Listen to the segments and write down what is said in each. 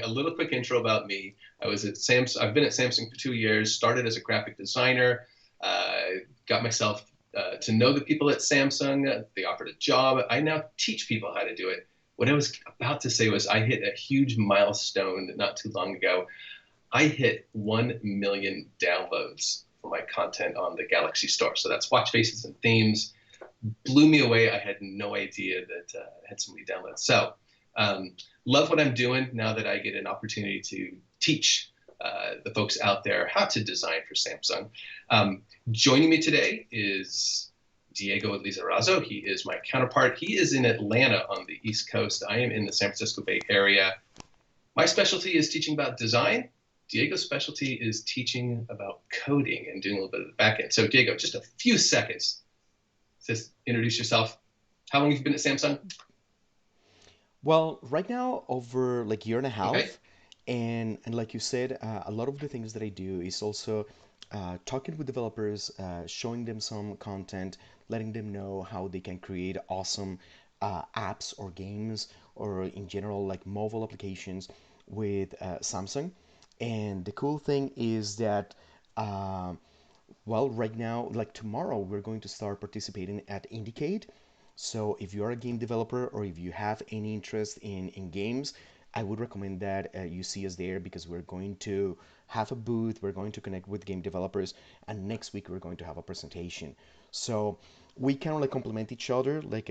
A little quick intro about me. I was at Samsung. I've been at Samsung for 2 years. Started as a graphic designer. Got myself to know the people at Samsung. They offered a job. I now teach people how to do it. What I was about to say was I hit a huge milestone not too long ago. I hit 1 million downloads for my content on the Galaxy Store. So that's watch faces and themes. Blew me away. I had no idea that I had so many downloads. So love what I'm doing now that I get an opportunity to teach the folks out there how to design for Samsung. Joining me today is Diego Lizarazo. He is my counterpart. He is in Atlanta on the East Coast. I am in the San Francisco Bay Area. My specialty is teaching about design. Diego's specialty is teaching about coding and doing a little bit of the back end. So Diego, just a few seconds. Just introduce yourself. How long have you been at Samsung? Well, right now over like year and a Okay. half, and like you said, a lot of the things that I do is also talking with developers, showing them some content, letting them know how they can create awesome apps or games or in general like mobile applications with Samsung. And the cool thing is that well, right now, like tomorrow, we're going to start participating at Indicate. So if you are a game developer or if you have any interest in games, I would recommend that you see us there because we're going to have a booth, we're going to connect with game developers, and next week we're going to have a presentation. So we kind of like complement each other. Like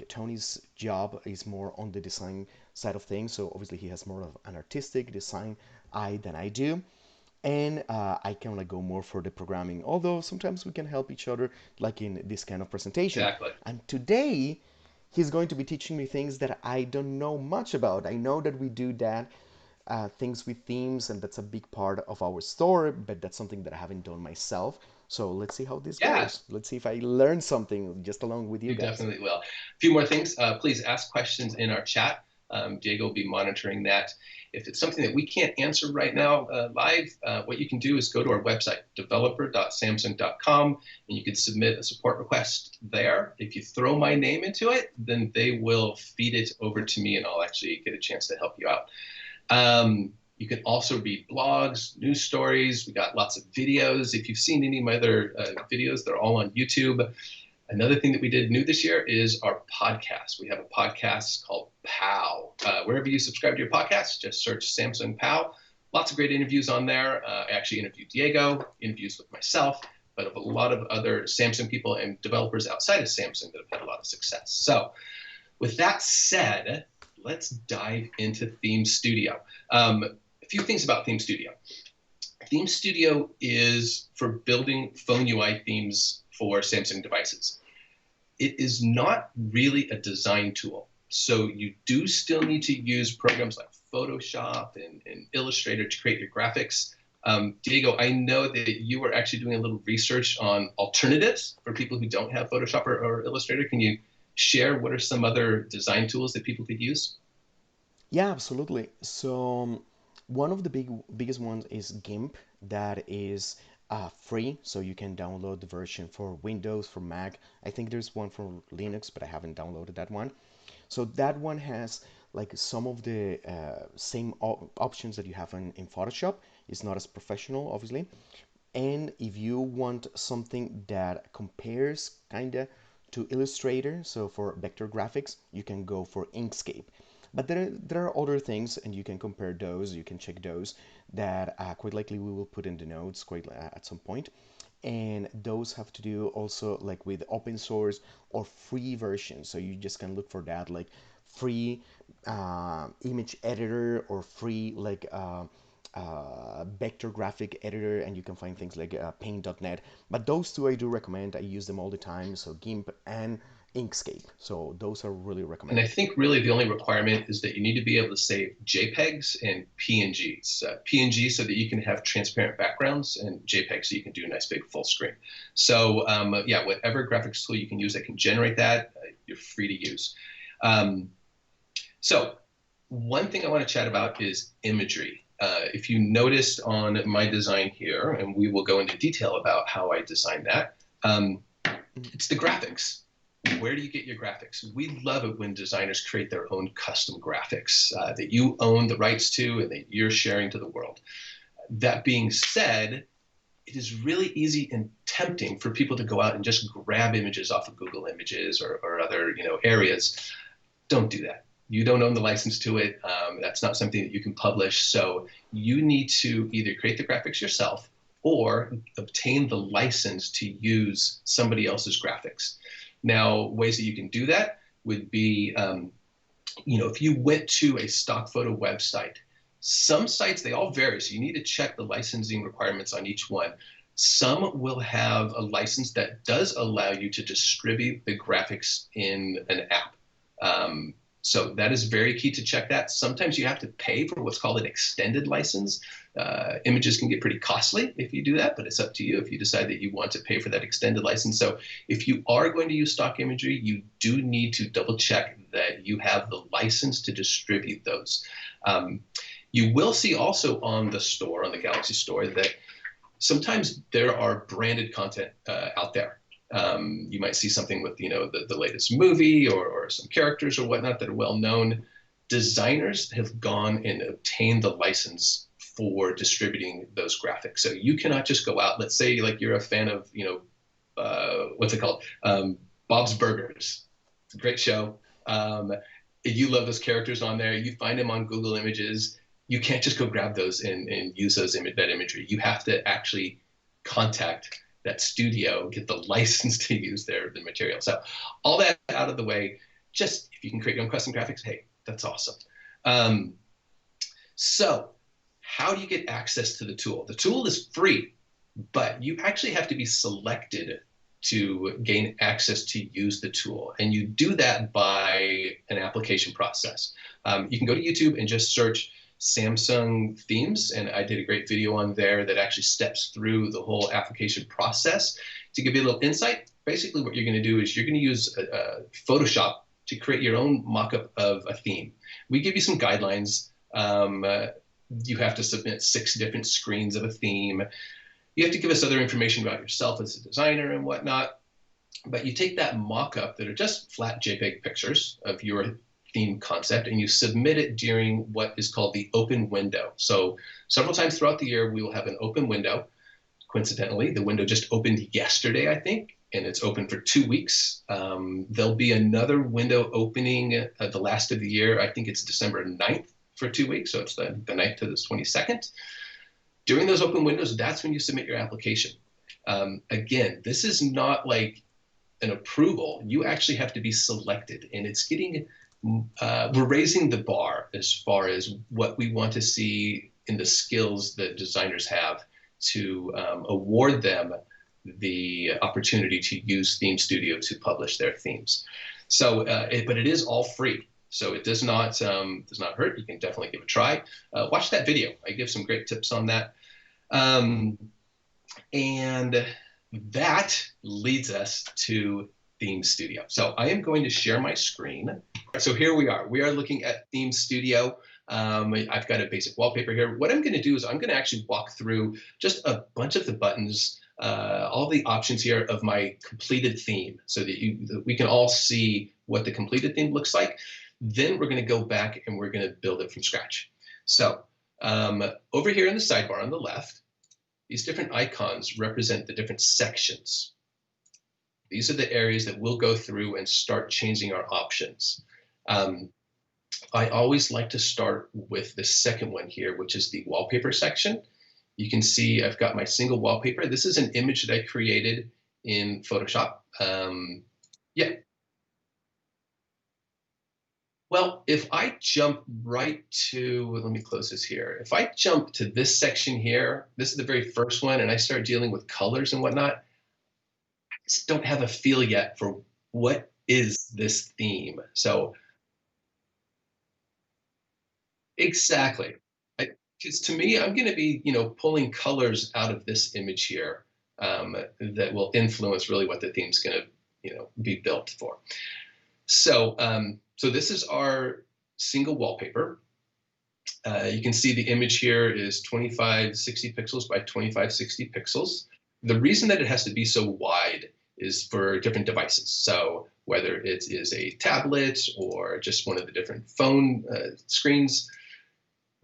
Tony's job is more on the design side of things, so obviously he has more of an artistic design eye than I do, and I can like go more for the programming. Although sometimes we can help each other, like in this kind of presentation. Exactly. And today, he's going to be teaching me things that I don't know much about. I know that we do that things with themes, and that's a big part of our store, but that's something that I haven't done myself. So let's see how this Yeah, goes. Let's see if I learn something just along with you you guys. definitely will. A few more things. Please ask questions in our chat. Diego will be monitoring that. If it's something that we can't answer right now live, what you can do is go to our website, developer.samsung.com, and you can submit a support request there. If you throw my name into it, then they will feed it over to me, and I'll actually get a chance to help you out. You can also read blogs, news stories. We got lots of videos. If you've seen any of my other videos, they're all on YouTube. Another thing that we did new this year is our podcast. We have a podcast called POW. Wherever you subscribe to your podcast, just search Samsung POW. Lots of great interviews on there. I actually interviewed Diego, interviews with myself, but of a lot of other Samsung people and developers outside of Samsung that have had a lot of success. So with that said, let's dive into Theme Studio. A few things about Theme Studio. Theme Studio is for building phone UI themes for Samsung devices. It is not really a design tool. So you do still need to use programs like Photoshop and Illustrator to create your graphics. Diego, I know that you were actually doing a little research on alternatives for people who don't have Photoshop or Illustrator. Can you share what are some other design tools that people could use? Yeah, absolutely. So one of the biggest ones is GIMP that is free, so you can download the version for Windows, for Mac. I think there's one for Linux, but I haven't downloaded that one. So that one has like some of the same options that you have in Photoshop. It's not as professional, obviously. And if you want something that compares kinda to Illustrator, so for vector graphics, you can go for Inkscape. But there are other things, and you can compare those, you can check those, that quite likely we will put in the notes quite at some point. And those have to do also like with open source or free versions. So you just can look for that, like free image editor or free like vector graphic editor, and you can find things like paint.net. But those two I do recommend. I use them all the time. So GIMP and Inkscape. So those are really And I recommended. think really the only requirement is that you need to be able to save JPEGs and PNGs. PNG so that you can have transparent backgrounds, and JPEG so you can do a nice big full screen. So yeah, whatever graphics tool you can use that can generate that, you're free to use. Um, so one thing I want to chat about is imagery. If you noticed on my design here, and we will go into detail about how I designed that, Mhm. it's the graphics. Where do you get your graphics? We love it when designers create their own custom graphics that you own the rights to and that you're sharing to the world. That being said, it is really easy and tempting for people to go out and just grab images off of Google Images or other areas. Don't do that. You don't own the license to it. That's not something that you can publish. So you need to either create the graphics yourself or obtain the license to use somebody else's graphics. Now, ways that you can do that would be, if you went to a stock photo website, some sites, they all vary, so you need to check the licensing requirements on each one. Some will have a license that does allow you to distribute the graphics in an app. So that is very key to check that. Sometimes you have to pay for what's called an extended license. Images can get pretty costly if you do that, but it's up to you if you decide that you want to pay for that extended license. So if you are going to use stock imagery, you do need to double check that you have the license to distribute those. You will see also on the store, on the Galaxy Store, that sometimes there are branded content out there. You might see something with, the latest movie or some characters or whatnot that are well known. Designers have gone and obtained the license for distributing those graphics. So you cannot just go out, let's say like you're a fan of, what's it called? Bob's Burgers. It's a great show. You love those characters on there. You find them on Google Images. You can't just go grab those and use that imagery. You have to actually contact that studio, get the license to use the material. So all that out of the way, just if you can create your own custom graphics, hey, that's awesome. So how do you get access to the tool? The tool is free, but you actually have to be selected to gain access to use the tool. And you do that by an application process. You can go to YouTube and just search Samsung themes, and I did a great video on there that actually steps through the whole application process. To give you a little insight, basically what you're going to do is you're going to use Photoshop to create your own mock-up of a theme. We give you some guidelines. You have to submit 6 different screens of a theme. You have to give us other information about yourself as a designer and whatnot. But you take that mock-up that are just flat JPEG pictures of your theme concept, and you submit it during what is called the open window. So several times throughout the year, we will have an open window. Coincidentally, the window just opened yesterday, I think, and it's open for 2 weeks. There'll be another window opening at the last of the year. I think it's December 9th for 2 weeks. So it's the 9th to the 22nd. During those open windows, that's when you submit your application. Again, this is not like an approval. You actually have to be selected, and it's getting we're raising the bar as far as what we want to see in the skills that designers have to award them the opportunity to use Theme Studio to publish their themes. So, but it is all free, so it does not hurt. You can definitely give it a try. Watch that video. I give some great tips on that. And that leads us to Theme Studio. So I am going to share my screen. So here we are. We are looking at Theme Studio. I've got a basic wallpaper here. What I'm going to do is I'm going to actually walk through just a bunch of the buttons, all the options here of my completed theme, so that we can all see what the completed theme looks like. Then we're going to go back and we're going to build it from scratch. So over here in the sidebar on the left, these different icons represent the different sections. These are the areas that we'll go through and start changing our options. I always like to start with the second one here, which is the wallpaper section. You can see I've got my single wallpaper. This is an image that I created in Photoshop. Yeah. Well, if I jump right to, let me close this here. If I jump to this section here, this is the very first one, and I start dealing with colors and whatnot, I just don't have a feel yet for what is this theme. So exactly. Because to me, I'm going to be, pulling colors out of this image here that will influence really what the theme's going to, be built for. So, so this is our single wallpaper. You can see the image here is 2560 pixels by 2560 pixels. The reason that it has to be so wide is for different devices. So whether it is a tablet or just one of the different phone screens,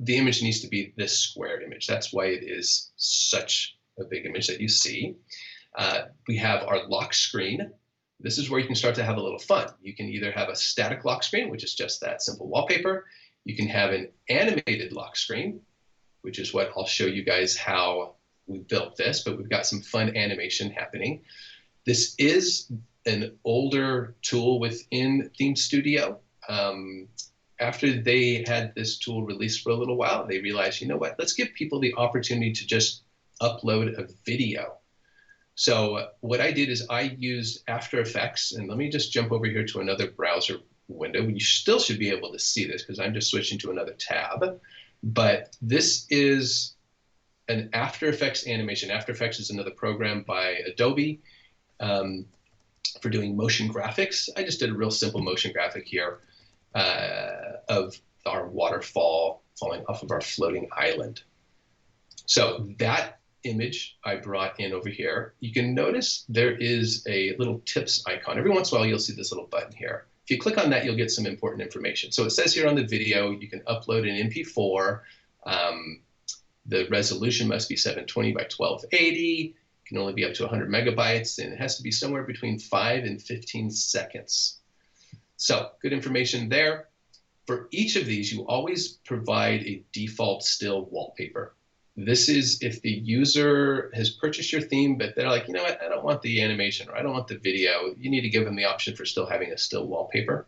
the image needs to be this squared image. That's why it is such a big image that you see. We have our lock screen. This is where you can start to have a little fun. You can either have a static lock screen, which is just that simple wallpaper. You can have an animated lock screen, which is what I'll show you guys how we built this, but we've got some fun animation happening. This is an older tool within Theme Studio. After they had this tool released for a little while, they realized, you know what, let's give people the opportunity to just upload a video. So what I did is I used After Effects, and let me just jump over here to another browser window. You still should be able to see this because I'm just switching to another tab. But this is an After Effects animation. After Effects is another program by Adobe for doing motion graphics. I just did a real simple motion graphic here of our waterfall falling off of our floating island. So that image I brought in over here, you can notice there is a little tips icon. Every once in a while, you'll see this little button here. If you click on that, you'll get some important information. So it says here on the video, you can upload an MP4. The resolution must be 720 by 1280. It can only be up to 100 megabytes, and it has to be somewhere between 5 and 15 seconds. So good information there. For each of these, you always provide a default still wallpaper. This is if the user has purchased your theme, but they're like, you know what, I don't want the animation or I don't want the video. You need to give them the option for still having a still wallpaper.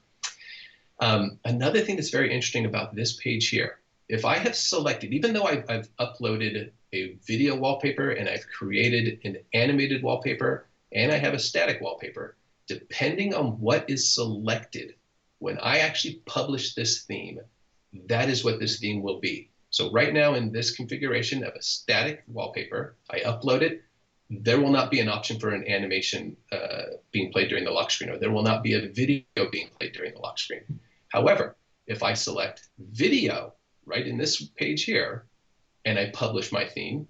Another thing that's very interesting about this page here, if I have selected, even though I've uploaded a video wallpaper and I've created an animated wallpaper and I have a static wallpaper, depending on what is selected, when I actually publish this theme, that is what this theme will be. So right now in this configuration of a static wallpaper, I upload it, there will not be an option for an animation being played during the lock screen, or there will not be a video being played during the lock screen. However, if I select video right in this page here, and I publish my theme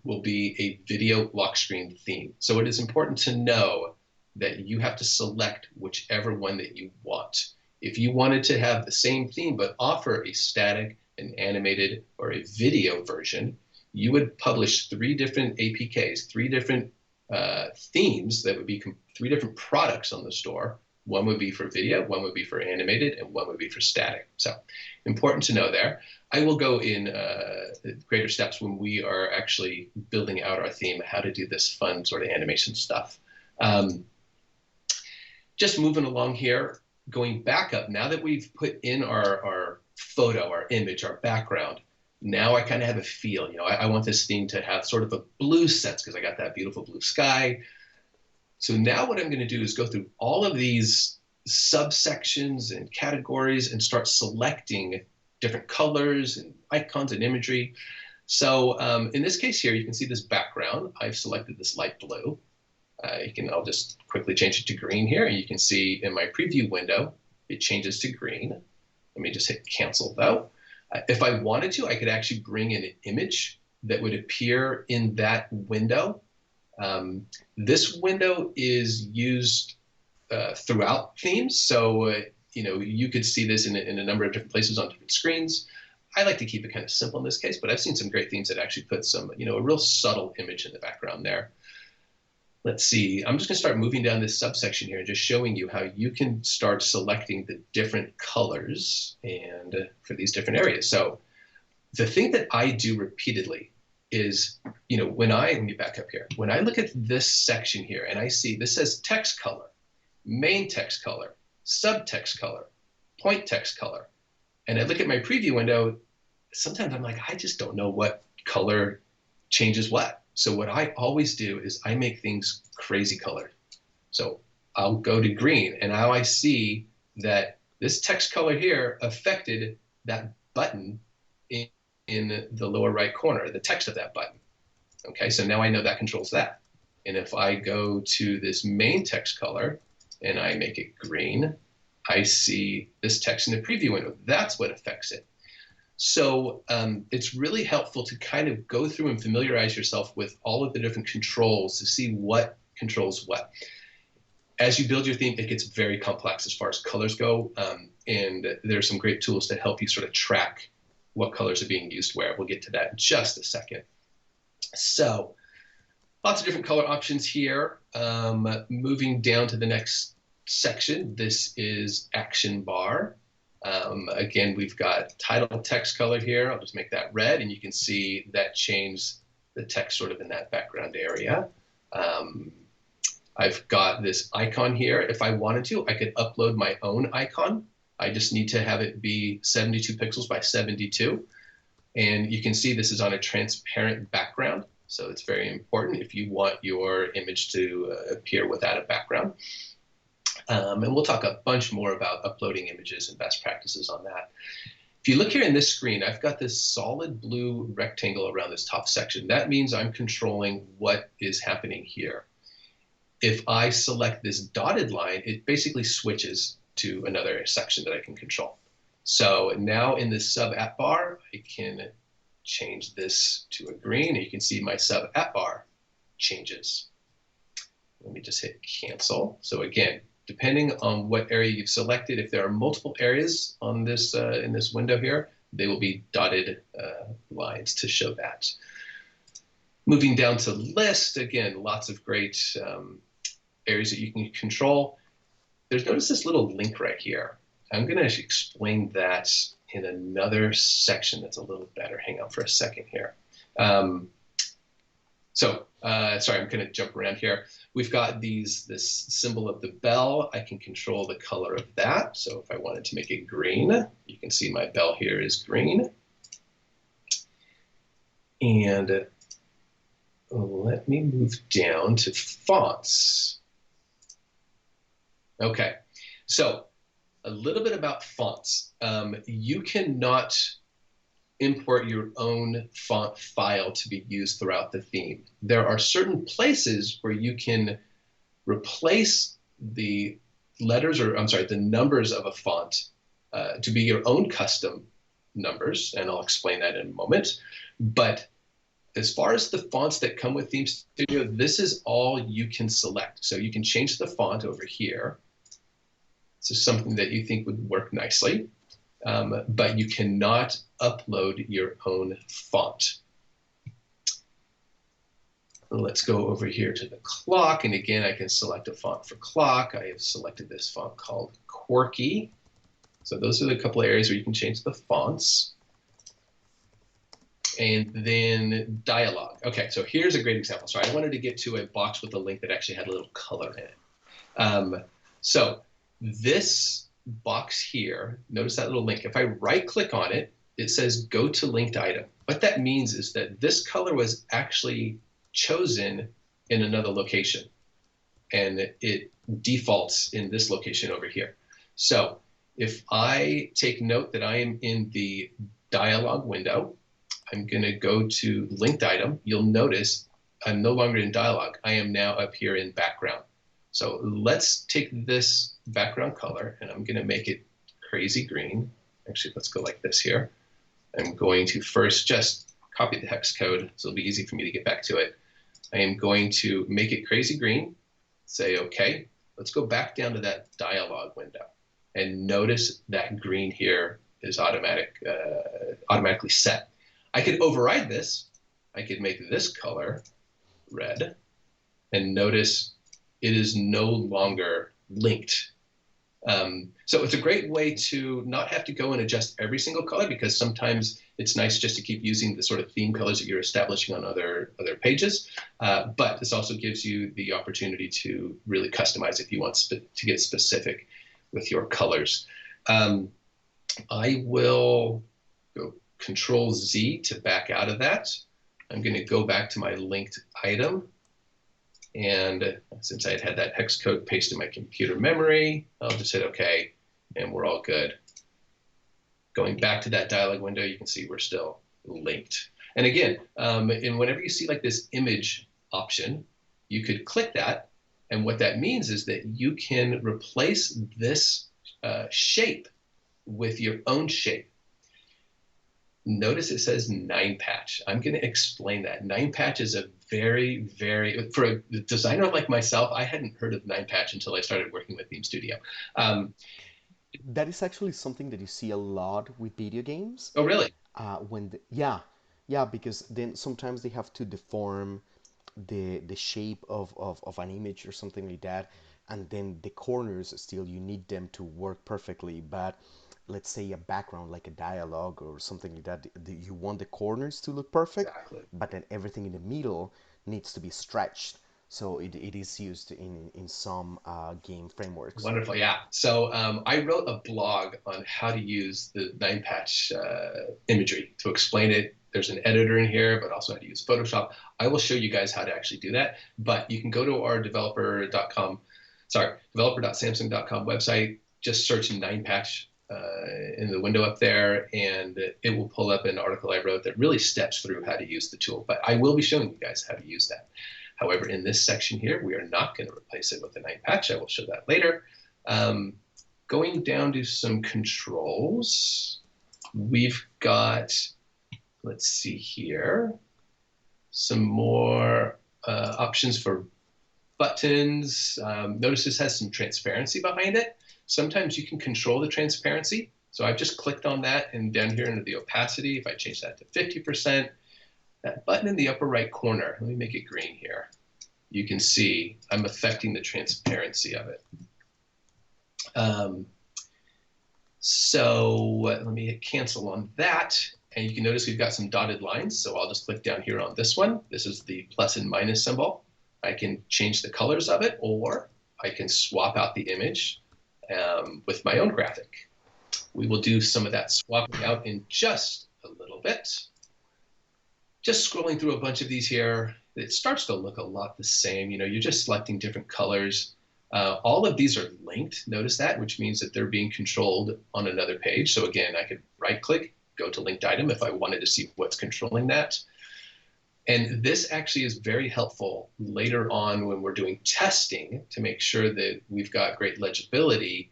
will be a video lock screen theme. So it is important to know that you have to select whichever one that you want. If you wanted to have the same theme but offer a static, an animated, or a video version, you would publish 3 different APKs, 3 different themes that would be 3 different products on the store. One would be for video, one would be for animated, and one would be for static. So important to know there. I will go in greater steps when we are actually building out our theme, how to do this fun sort of animation stuff. Just moving along here, going back up, now that we've put in our photo, our image, our background, now I kind of have a feel. You know, I want this theme to have sort of a blue sense because I got that beautiful blue sky. So now what I'm going to do is go through all of these subsections and categories and start selecting different colors and icons and imagery. So in this case here, you can see this background. I've selected this light blue. I'll just quickly change it to green here. And you can see in my preview window, it changes to green. Let me just hit cancel though. If I wanted to, I could actually bring in an image that would appear in that window. This window is used throughout themes. So, you know, you could see this in a number of different places on different screens. I like to keep it kind of simple in this case, but I've seen some great themes that actually put some, you know, a real subtle image in the background there. Let's see, I'm just gonna start moving down this subsection here and just showing you how you can start selecting the different colors and for these different areas. So the thing that I do repeatedly is, you know, let me back up here. When I look at this section here and I see this says text color, main text color, subtext color, point text color, and I look at my preview window, sometimes I'm like, I just don't know what color changes what. So what I always do is I make things crazy colored. So I'll go to green, and now I see that this text color here affected that button in the lower right corner, the text of that button. Okay, so now I know that controls that. And if I go to this main text color and I make it green, I see this text in the preview window. That's what affects it. So it's really helpful to kind of go through and familiarize yourself with all of the different controls to see what controls what. As you build your theme, it gets very complex as far as colors go. And there's some great tools to help you sort of track what colors are being used where. We'll get to that in just a second. So lots of different color options here. Moving down to the next section, this is action bar. Again, we've got title text color here. I'll just make that red, and you can see that changed the text sort of in that background area. I've got this icon here. If I wanted to, I could upload my own icon. I just need to have it be 72 pixels by 72. And you can see this is on a transparent background. So it's very important if you want your image to appear without a background. And we'll talk a bunch more about uploading images and best practices on that. If you look here in this screen, I've got this solid blue rectangle around this top section. That means I'm controlling what is happening here. If I select this dotted line, it basically switches to another section that I can control. So now in this sub app bar, I can change this to a green, and you can see my sub app bar changes. Let me just hit cancel. So again, depending on what area you've selected, if there are multiple areas on this in this window here, they will be dotted lines to show that. Moving down to list, again, lots of great areas that you can control. Notice this little link right here. I'm going to explain that in another section that's a little better. Hang on for a second here. Sorry, I'm going to jump around here. We've got this symbol of the bell. I can control the color of that. So if I wanted to make it green, you can see my bell here is green. And let me move down to fonts. Okay, so a little bit about fonts. You cannot import your own font file to be used throughout the theme. There are certain places where you can replace the letters, or I'm sorry, the numbers of a font to be your own custom numbers, and I'll explain that in a moment. But as far as the fonts that come with Theme Studio, this is all you can select. So you can change the font over here. This is something that you think would work nicely, but you cannot upload your own font. Let's go over here to the clock, and again, I can select a font for clock. I have selected this font called Quirky. So those are the couple of areas where you can change the fonts. And then dialogue. Okay, so here's a great example. So I wanted to get to a box with a link that actually had a little color in it. So this box here, notice that little link. If I right click on it, it says go to linked item. What that means is that this color was actually chosen in another location, and it defaults in this location over here. So if I take note that I am in the dialog window, I'm going to go to linked item. You'll notice I'm no longer in dialog. I am now up here in background. So let's take this background color, and I'm going to make it crazy green. Actually, let's go like this here. I'm going to first just copy the hex code, so it'll be easy for me to get back to it. I am going to make it crazy green, say OK. Let's go back down to that dialog window, and notice that green here is automatically set. I could override this. I could make this color red, and notice it is no longer linked. So it's a great way to not have to go and adjust every single color, because sometimes it's nice just to keep using the sort of theme colors that you're establishing on other pages. But this also gives you the opportunity to really customize if you want to get specific with your colors. I will go Control Z to back out of that. I'm going to go back to my linked item. And since I had that hex code pasted in my computer memory, I'll just hit OK, and we're all good. Going back to that dialog window, you can see we're still linked. And again, and whenever you see like this image option, you could click that. And what that means is that you can replace this shape with your own shape. Notice it says 9-patch. I'm going to explain that. 9-patch is a for a designer like myself, I hadn't heard of 9-patch until I started working with Theme Studio. Um, That is actually something that you see a lot with video games. oh, really? Yeah, yeah, because then sometimes they have to deform the shape of an image or something like that, and then the corners still you need them to work perfectly. But let's say a background like a dialogue or something like that, you want the corners to look perfect, Exactly. but then everything in the middle needs to be stretched. So it is used in some game frameworks. Wonderful. Yeah. So I wrote a blog on how to use the 9-patch imagery to explain it. There's an editor in here, but also how to use Photoshop. I will show you guys how to actually do that. But you can go to our developer.samsung.com website, just search 9-patch in the window up there, and it will pull up an article I wrote that really steps through how to use the tool. But I will be showing you guys how to use that. However, in this section here, we are not going to replace it with a 9-patch. I will show that later. Going down to some controls, we've got, let's see here, some more options for buttons. Notice this has some transparency behind it. Sometimes you can control the transparency. So I've just clicked on that, and down here under the opacity, if I change that to 50%, that button in the upper right corner, let me make it green here. You can see I'm affecting the transparency of it. So let me hit cancel on that. And you can notice we've got some dotted lines. So I'll just click down here on this one. This is the plus and minus symbol. I can change the colors of it, or I can swap out the image with my own graphic. We will do some of that swapping out in just a little bit. Just scrolling through a bunch of these here, it starts to look a lot the same. You're just selecting different colors. All of these are linked, notice that, which means that they're being controlled on another page. So again, I could right-click, go to linked item if I wanted to see what's controlling that. And this actually is very helpful later on when we're doing testing to make sure that we've got great legibility.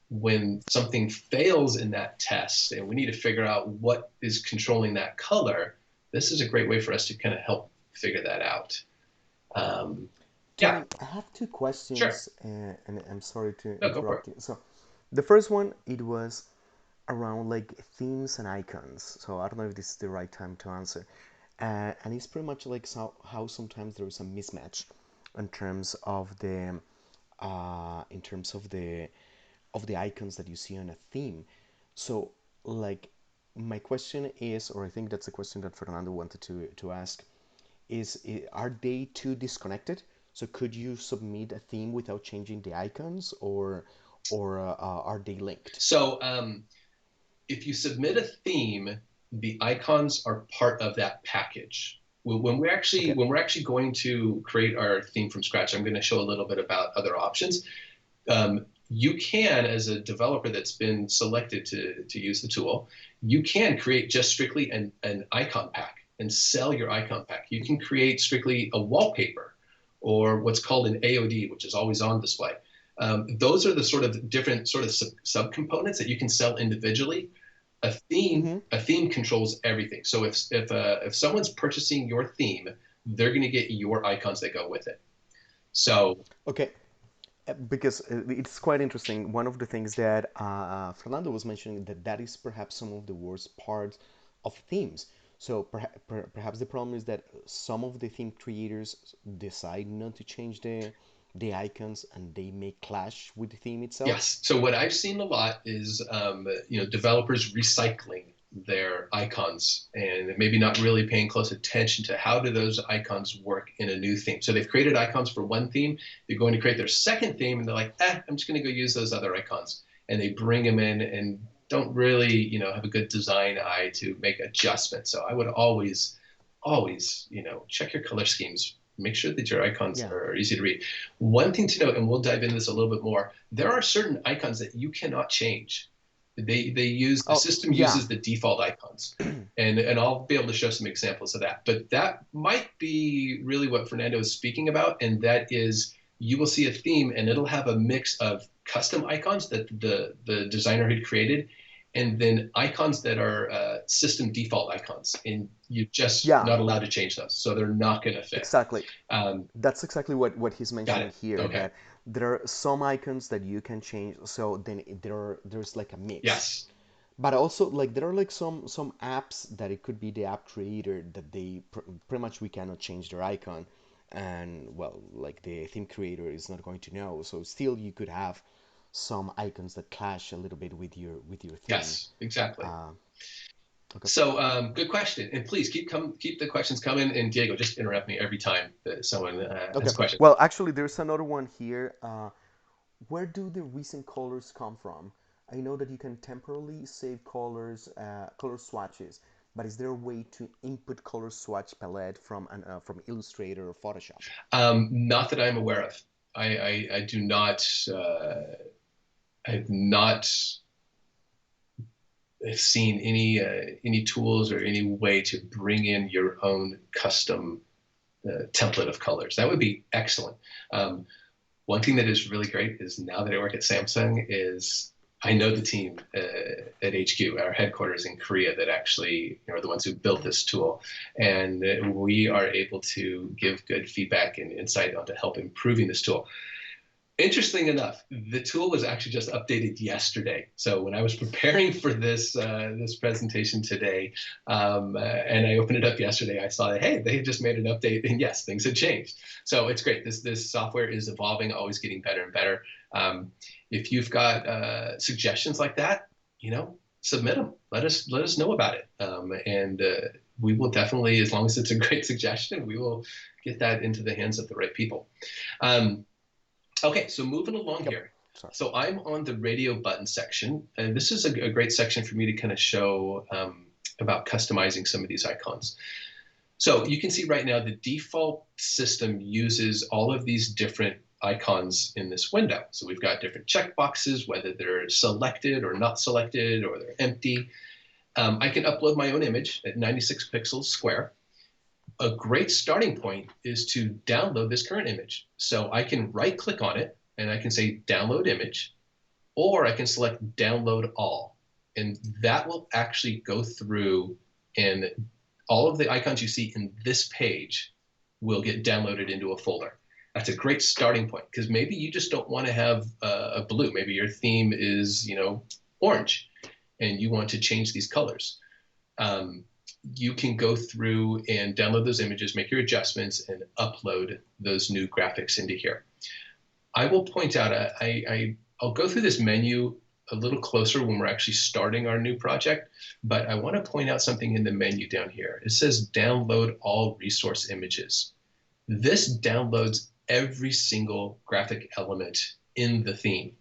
When something fails in that test and we need to figure out what is controlling that color, this is a great way for us to kind of help figure that out. Yeah, Tony, I have two sure. questions, and I'm sorry to No, go for it. interrupt you. So, the first one, it was around like themes and icons. So I don't know if this is the right time to answer. And it's pretty much like how sometimes there is a mismatch in terms of the in terms of the icons that you see on a theme. So like my question is, or I think that's a question that Fernando wanted to ask, is are they too disconnected? So could you submit a theme without changing the icons, or are they linked? So if you submit a theme, the icons are part of that package. Okay. When we're actually going to create our theme from scratch, I'm going to show a little bit about other options. You can, as a developer that's been selected to use the tool, you can create just strictly an icon pack and sell your icon pack. You can create strictly a wallpaper or what's called an AOD, which is always on display. Those are the sort of different sort of subcomponents that you can sell individually. Mm-hmm. A theme controls everything. So if someone's purchasing your theme, they're going to get your icons that go with it. So Okay. Because it's quite interesting. One of the things that Fernando was mentioning that is perhaps some of the worst parts of themes. So perhaps the problem is that some of the theme creators decide not to change the icons, and they may clash with the theme itself. yes. So what I've seen a lot is, developers recycling their icons and maybe not really paying close attention to how do those icons work in a new theme. So they've created icons for one theme. They're going to create their second theme, and they're like, I'm just going to go use those other icons. And they bring them in and don't really, have a good design eye to make adjustments. So I would always, check your color schemes. Make sure that your icons Yeah. are easy to read. One thing to note, and we'll dive into this a little bit more, there are certain icons that you cannot change. The Oh, system yeah. uses the default icons. And I'll be able to show some examples of that. But that might be really what Fernando is speaking about, and that is you will see a theme and it'll have a mix of custom icons that the designer had created and then icons that are system default icons, and you're just Yeah, not allowed to change those, so they're not going to fit. exactly. Um, That's exactly what he's got mentioning it. here, Okay. that there are some icons that you can change, so then there's like a mix. Yes. But also, like, there are like some apps that it could be the app creator that pretty much we cannot change their icon, and well, like the theme creator is not going to know. So still, you could have some icons that clash a little bit with your theme. Yes. Exactly. Uh, okay. So good question, and please keep the questions coming. And Diego, just interrupt me every time that someone has Okay. a question. Well, actually, there's another one here. Where do the recent colors come from? I know that you can temporarily save colors, color swatches, but is there a way to input color swatch palette from Illustrator or Photoshop? Not that I'm aware of. I do not. I've not seen any tools or any way to bring in your own custom template of colors. That would be excellent. One thing that is really great is now that I work at Samsung is I know the team at HQ, our headquarters in Korea, that actually are the ones who built this tool, and we are able to give good feedback and insight on to help improving this tool. Interesting enough, the tool was actually just updated yesterday. So when I was preparing for this presentation today, and I opened it up yesterday, I saw that, hey, they just made an update, and yes, things had changed. So it's great. This software is evolving, always getting better and better. If you've got suggestions like that, submit them. Let us know about it, and we will definitely, as long as it's a great suggestion, we will get that into the hands of the right people. Okay, so moving along Yep. here. Sorry. So I'm on the radio button section, and this is a great section for me to kind of show about customizing some of these icons. So you can see right now the default system uses all of these different icons in this window. So we've got different checkboxes, whether they're selected or not selected, or they're empty. I can upload my own image at 96 pixels square. A great starting point is to download this current image. So I can right click on it and I can say download image, or I can select download all. And that will actually go through, and all of the icons you see in this page will get downloaded into a folder. That's a great starting point, because maybe you just don't want to have a blue. Maybe your theme is, orange, and you want to change these colors. You can go through and download those images, make your adjustments, and upload those new graphics into here. I will point out, I'll go through this menu a little closer when we're actually starting our new project, but I want to point out something in the menu down here. It says download all resource images. This downloads every single graphic element in the theme.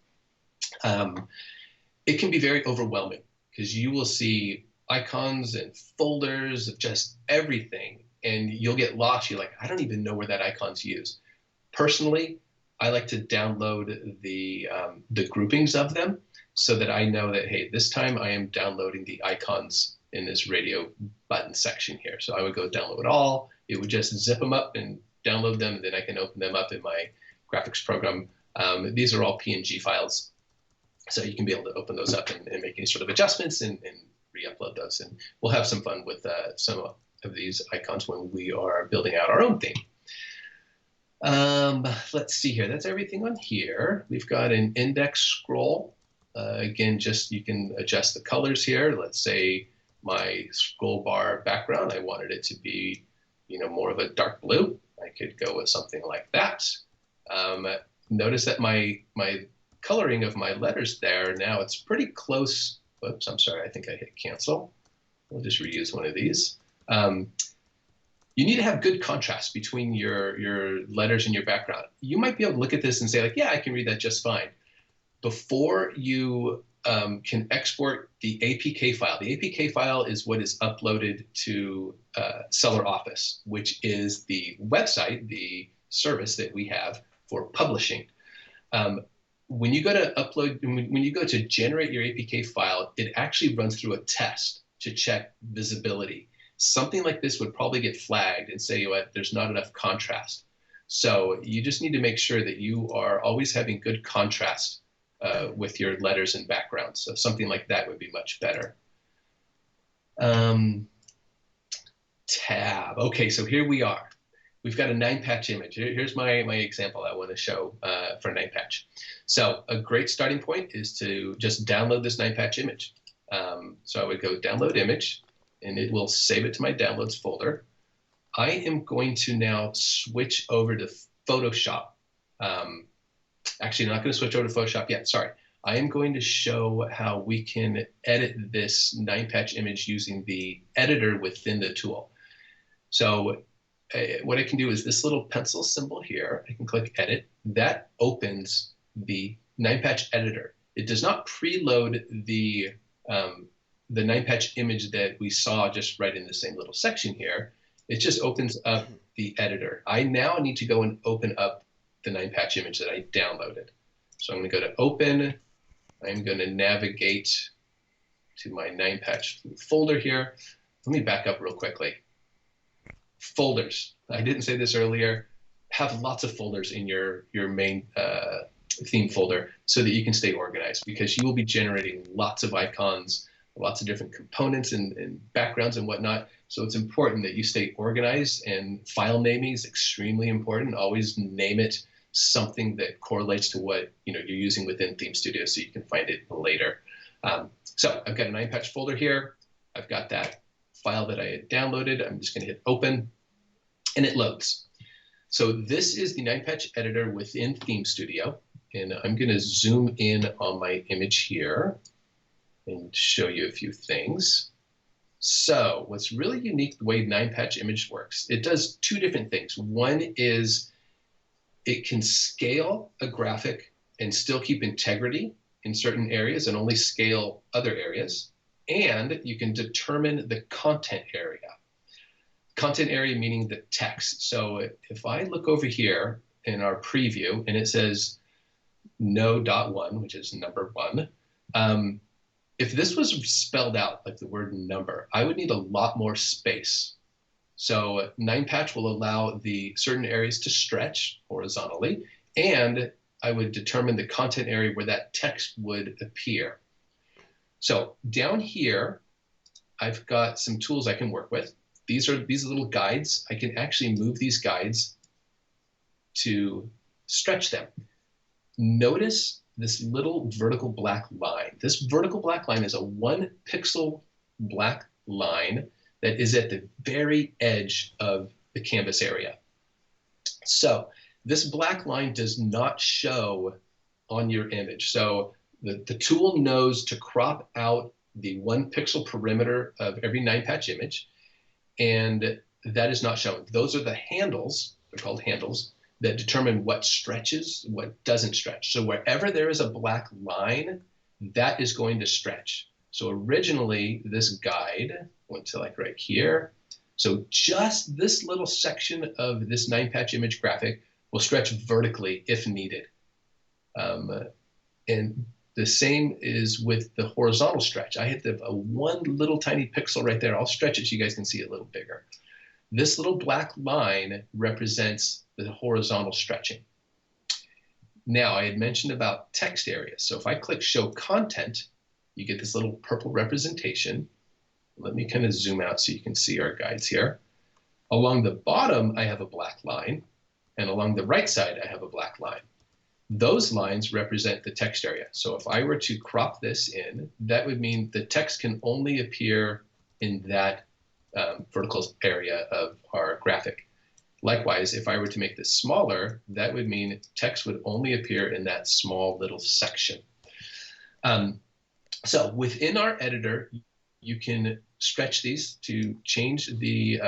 It can be very overwhelming because you will see icons and folders of just everything, and you'll get lost. You're like, I don't even know where that icon's used. Personally, I like to download the groupings of them so that I know that, hey, this time I am downloading the icons in this radio button section here. So I would go download all. It would just zip them up and download them, and then I can open them up in my graphics program. These are all PNG files, so you can be able to open those up and make any sort of adjustments and re-upload those. And we'll have some fun with some of these icons when we are building out our own theme. Let's see here. That's everything on here. We've got an index scroll. Again, just you can adjust the colors here. Let's say my scroll bar background, I wanted it to be, more of a dark blue. I could go with something like that. Notice that my coloring of my letters there, now it's pretty close. Whoops, I'm sorry, I think I hit cancel. We'll just reuse one of these. You need to have good contrast between your letters and your background. You might be able to look at this and say, like, yeah, I can read that just fine. Before you can export the APK file, the APK file is what is uploaded to Seller Office, which is the website, the service that we have for publishing. When you go to upload, when you go to generate your APK file, it actually runs through a test to check visibility. Something like this would probably get flagged and say, what, there's not enough contrast. So you just need to make sure that you are always having good contrast with your letters and backgrounds. So something like that would be much better. Tab. Okay, so here we are. We've got a 9-patch image. Here's my example I want to show for a 9-patch. So a great starting point is to just download this 9-patch image. So I would go download image, and it will save it to my downloads folder. I am going to now switch over to Photoshop. Actually, I'm not going to switch over to Photoshop yet. Sorry. I am going to show how we can edit this 9-patch image using the editor within the tool. So what I can do is this little pencil symbol here. I can click edit. That opens the 9-patch editor. It does not preload the 9-patch image that we saw just right in the same little section here. It just opens up the editor. I now need to go and open up the 9-patch image that I downloaded. So I'm going to go to open. I'm going to navigate to my 9-patch folder here. Let me back up real quickly. Folders. I didn't say this earlier. Have lots of folders in your main theme folder so that you can stay organized, because you will be generating lots of icons, lots of different components and backgrounds and whatnot. So it's important that you stay organized, and file naming is extremely important. Always name it something that correlates to what you're using within Theme Studio so you can find it later. So I've got a 9-patch folder here. I've got that file that I had downloaded. I'm just going to hit open, and it loads. So this is the 9-patch editor within Theme Studio, and I'm going to zoom in on my image here and show you a few things. So what's really unique the way 9-patch image works, it does two different things. One is it can scale a graphic and still keep integrity in certain areas and only scale other areas. And you can determine the content area. Content area meaning the text. So if I look over here in our preview and it says no.1, which is number 1, if this was spelled out like the word number, I would need a lot more space. So 9-patch will allow the certain areas to stretch horizontally, and I would determine the content area where that text would appear. So down here, I've got some tools I can work with. These are little guides. I can actually move these guides to stretch them. Notice this little vertical black line. This vertical black line is a 1-pixel black line that is at the very edge of the canvas area. So this black line does not show on your image. So the tool knows to crop out the 1-pixel perimeter of every 9-patch image, and that is not shown. Those are the handles, they're called handles, that determine what stretches, what doesn't stretch. So wherever there is a black line, that is going to stretch. So originally, this guide went to like right here. So just this little section of this 9-patch image graphic will stretch vertically if needed. And the same is with the horizontal stretch. I hit the one little tiny pixel right there. I'll stretch it so you guys can see it a little bigger. This little black line represents the horizontal stretching. Now, I had mentioned about text areas. So if I click Show Content, you get this little purple representation. Let me kind of zoom out so you can see our guides here. Along the bottom, I have a black line, and along the right side, I have a black line. Those lines represent the text area. So if I were to crop this in, that would mean the text can only appear in that vertical area of our graphic. Likewise, if I were to make this smaller, that would mean text would only appear in that small little section. So within our editor, you can stretch these to change the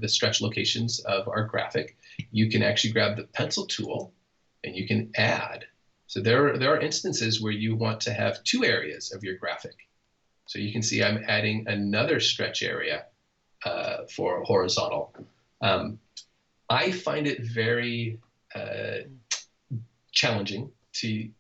stretch locations of our graphic. You can actually grab the pencil tool and you can add. So there are instances where you want to have 2 areas of your graphic. So you can see I'm adding another stretch area for horizontal. I find it very challenging to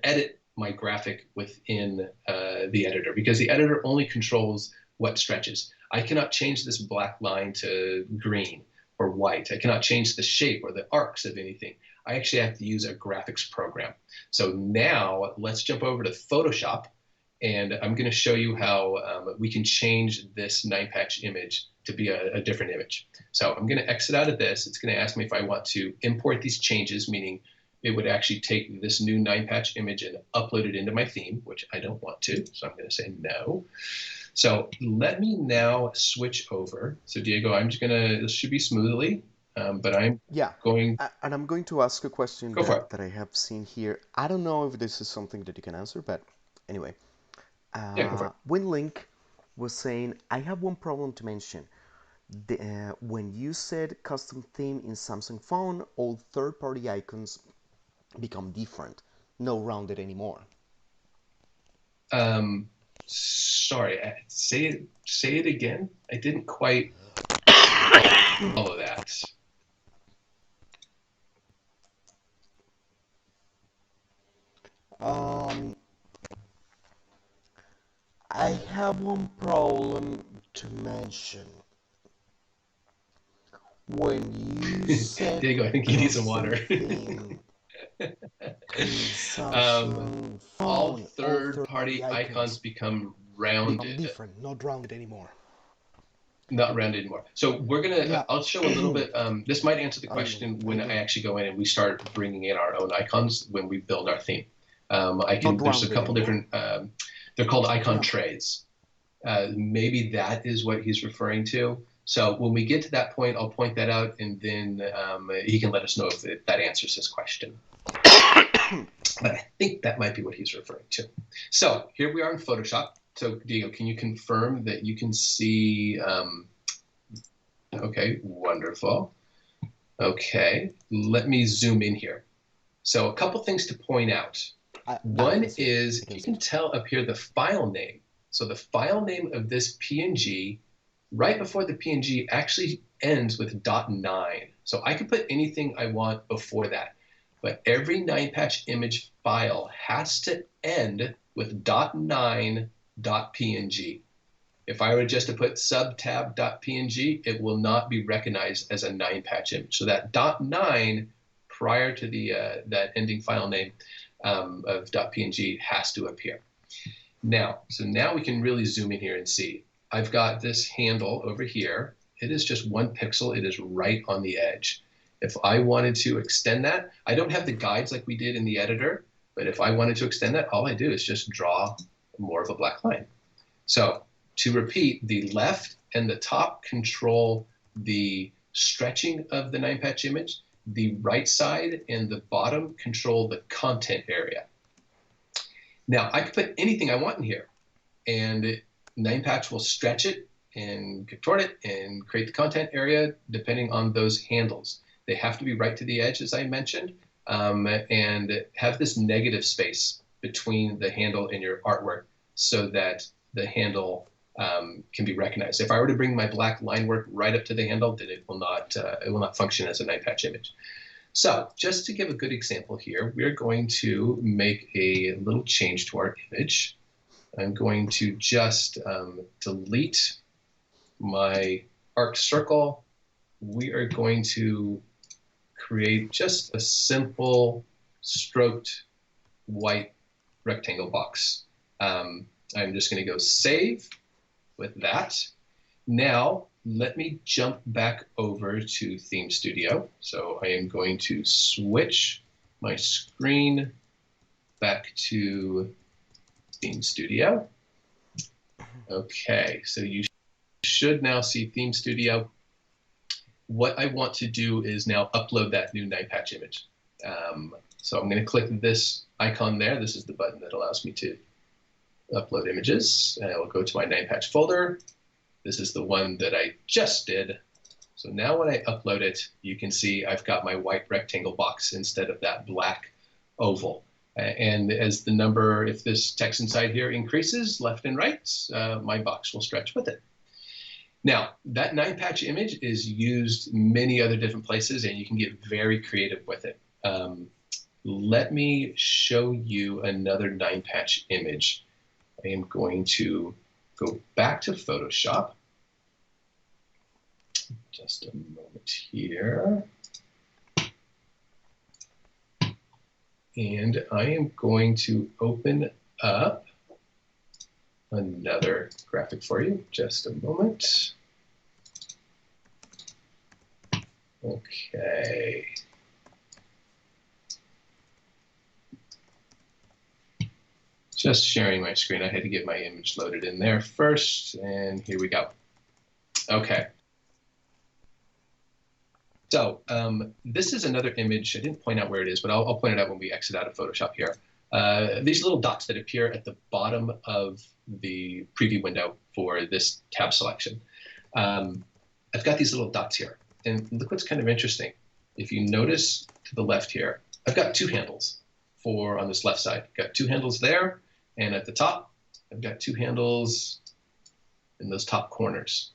edit my graphic within the editor, because the editor only controls what stretches. I cannot change this black line to green or white. I cannot change the shape or the arcs of anything. I actually have to use a graphics program. So now let's jump over to Photoshop, and I'm going to show you how we can change this 9-patch image to be a different image. So I'm going to exit out of this. It's going to ask me if I want to import these changes, meaning it would actually take this new 9-patch image and upload it into my theme, which I don't want to. So I'm going to say no. So let me now switch over. So Diego, I'm just going to, this should be smoothly, but I'm Yeah, going, and I'm going to ask a question go for it. that I have seen here. I don't know if this is something that you can answer, but anyway. Yeah, go for it. WinLink was saying, I have one problem to mention. When you said custom theme in Samsung phone, all third-party icons become different, no rounded anymore. Sorry, say it again. I didn't quite follow that. Um, I have one problem to mention. When you said Diego, I think you need some custom water. theme in um, Samsung all phone, all third-party third-party icons icons become become rounded, different, not rounded anymore. not rounded anymore. So we're gonna, Yeah, I'll show a little bit. This might answer the question I when I don't. actually go in and we start bringing in our own icons when we build our theme. Not There's a rounded couple anymore. different, they're called icon Yeah. trays. Maybe that is what he's referring to. So when we get to that point, I'll point that out, and then he can let us know if that answers his question. But I think that might be what he's referring to. So here we are in Photoshop. So Diego, can you confirm that you can see? Okay, wonderful. Okay, let me zoom in here. So a couple things to point out. I One can see it. is I can you see can it. tell up here the file name. So the file name of this PNG, right before the PNG, actually ends with .9. So I can put anything I want before that. But every 9-patch image file has to end with .9.png. If I were just to put subtab.png, it will not be recognized as a 9-patch image. So that .9 prior to the that ending file name of .png has to appear. Now, so now we can really zoom in here and see. I've got this handle over here. It is just 1 pixel. It is right on the edge. If I wanted to extend that, I don't have the guides like we did in the editor, but if I wanted to extend that, all I do is just draw more of a black line. So to repeat, the left and the top control the stretching of the 9-patch image. The right side and the bottom control the content area. Now, I can put anything I want in here, and 9-patch will stretch it and contort it and create the content area depending on those handles. They have to be right to the edge, as I mentioned, and have this negative space between the handle and your artwork so that the handle can be recognized. If I were to bring my black line work right up to the handle, then it will not function as a 9-patch image. So just to give a good example here, we're going to make a little change to our image. I'm going to just delete my arc circle. We are going to create just a simple stroked white rectangle box. I'm just going to go save with that. Now, let me jump back over to Theme Studio. So I am going to switch my screen back to Theme Studio. Okay, so you should now see Theme Studio. What I want to do is now upload that new 9-patch image. So I'm going to click this icon there. This is the button that allows me to upload images. And I will go to my 9-patch folder. This is the one that I just did. So now when I upload it, you can see I've got my white rectangle box instead of that black oval. And as the number, if this text inside here increases left and right, my box will stretch with it. Now, that 9-patch image is used many other different places, and you can get very creative with it. Let me show you another 9-patch image. I am going to go back to Photoshop. Just a moment here. And I am going to open up another graphic for you. Just a moment. Okay. Just sharing my screen. I had to get my image loaded in there first, and here we go. Okay. So this is another image. I didn't point out where it is, but I'll point it out when we exit out of Photoshop here. These little dots that appear at the bottom of the preview window for this tab selection. I've got these little dots here. And look what's kind of interesting. If you notice to the left here, I've got two handles on this left side. I've got two handles there, and at the top, I've got two handles in those top corners.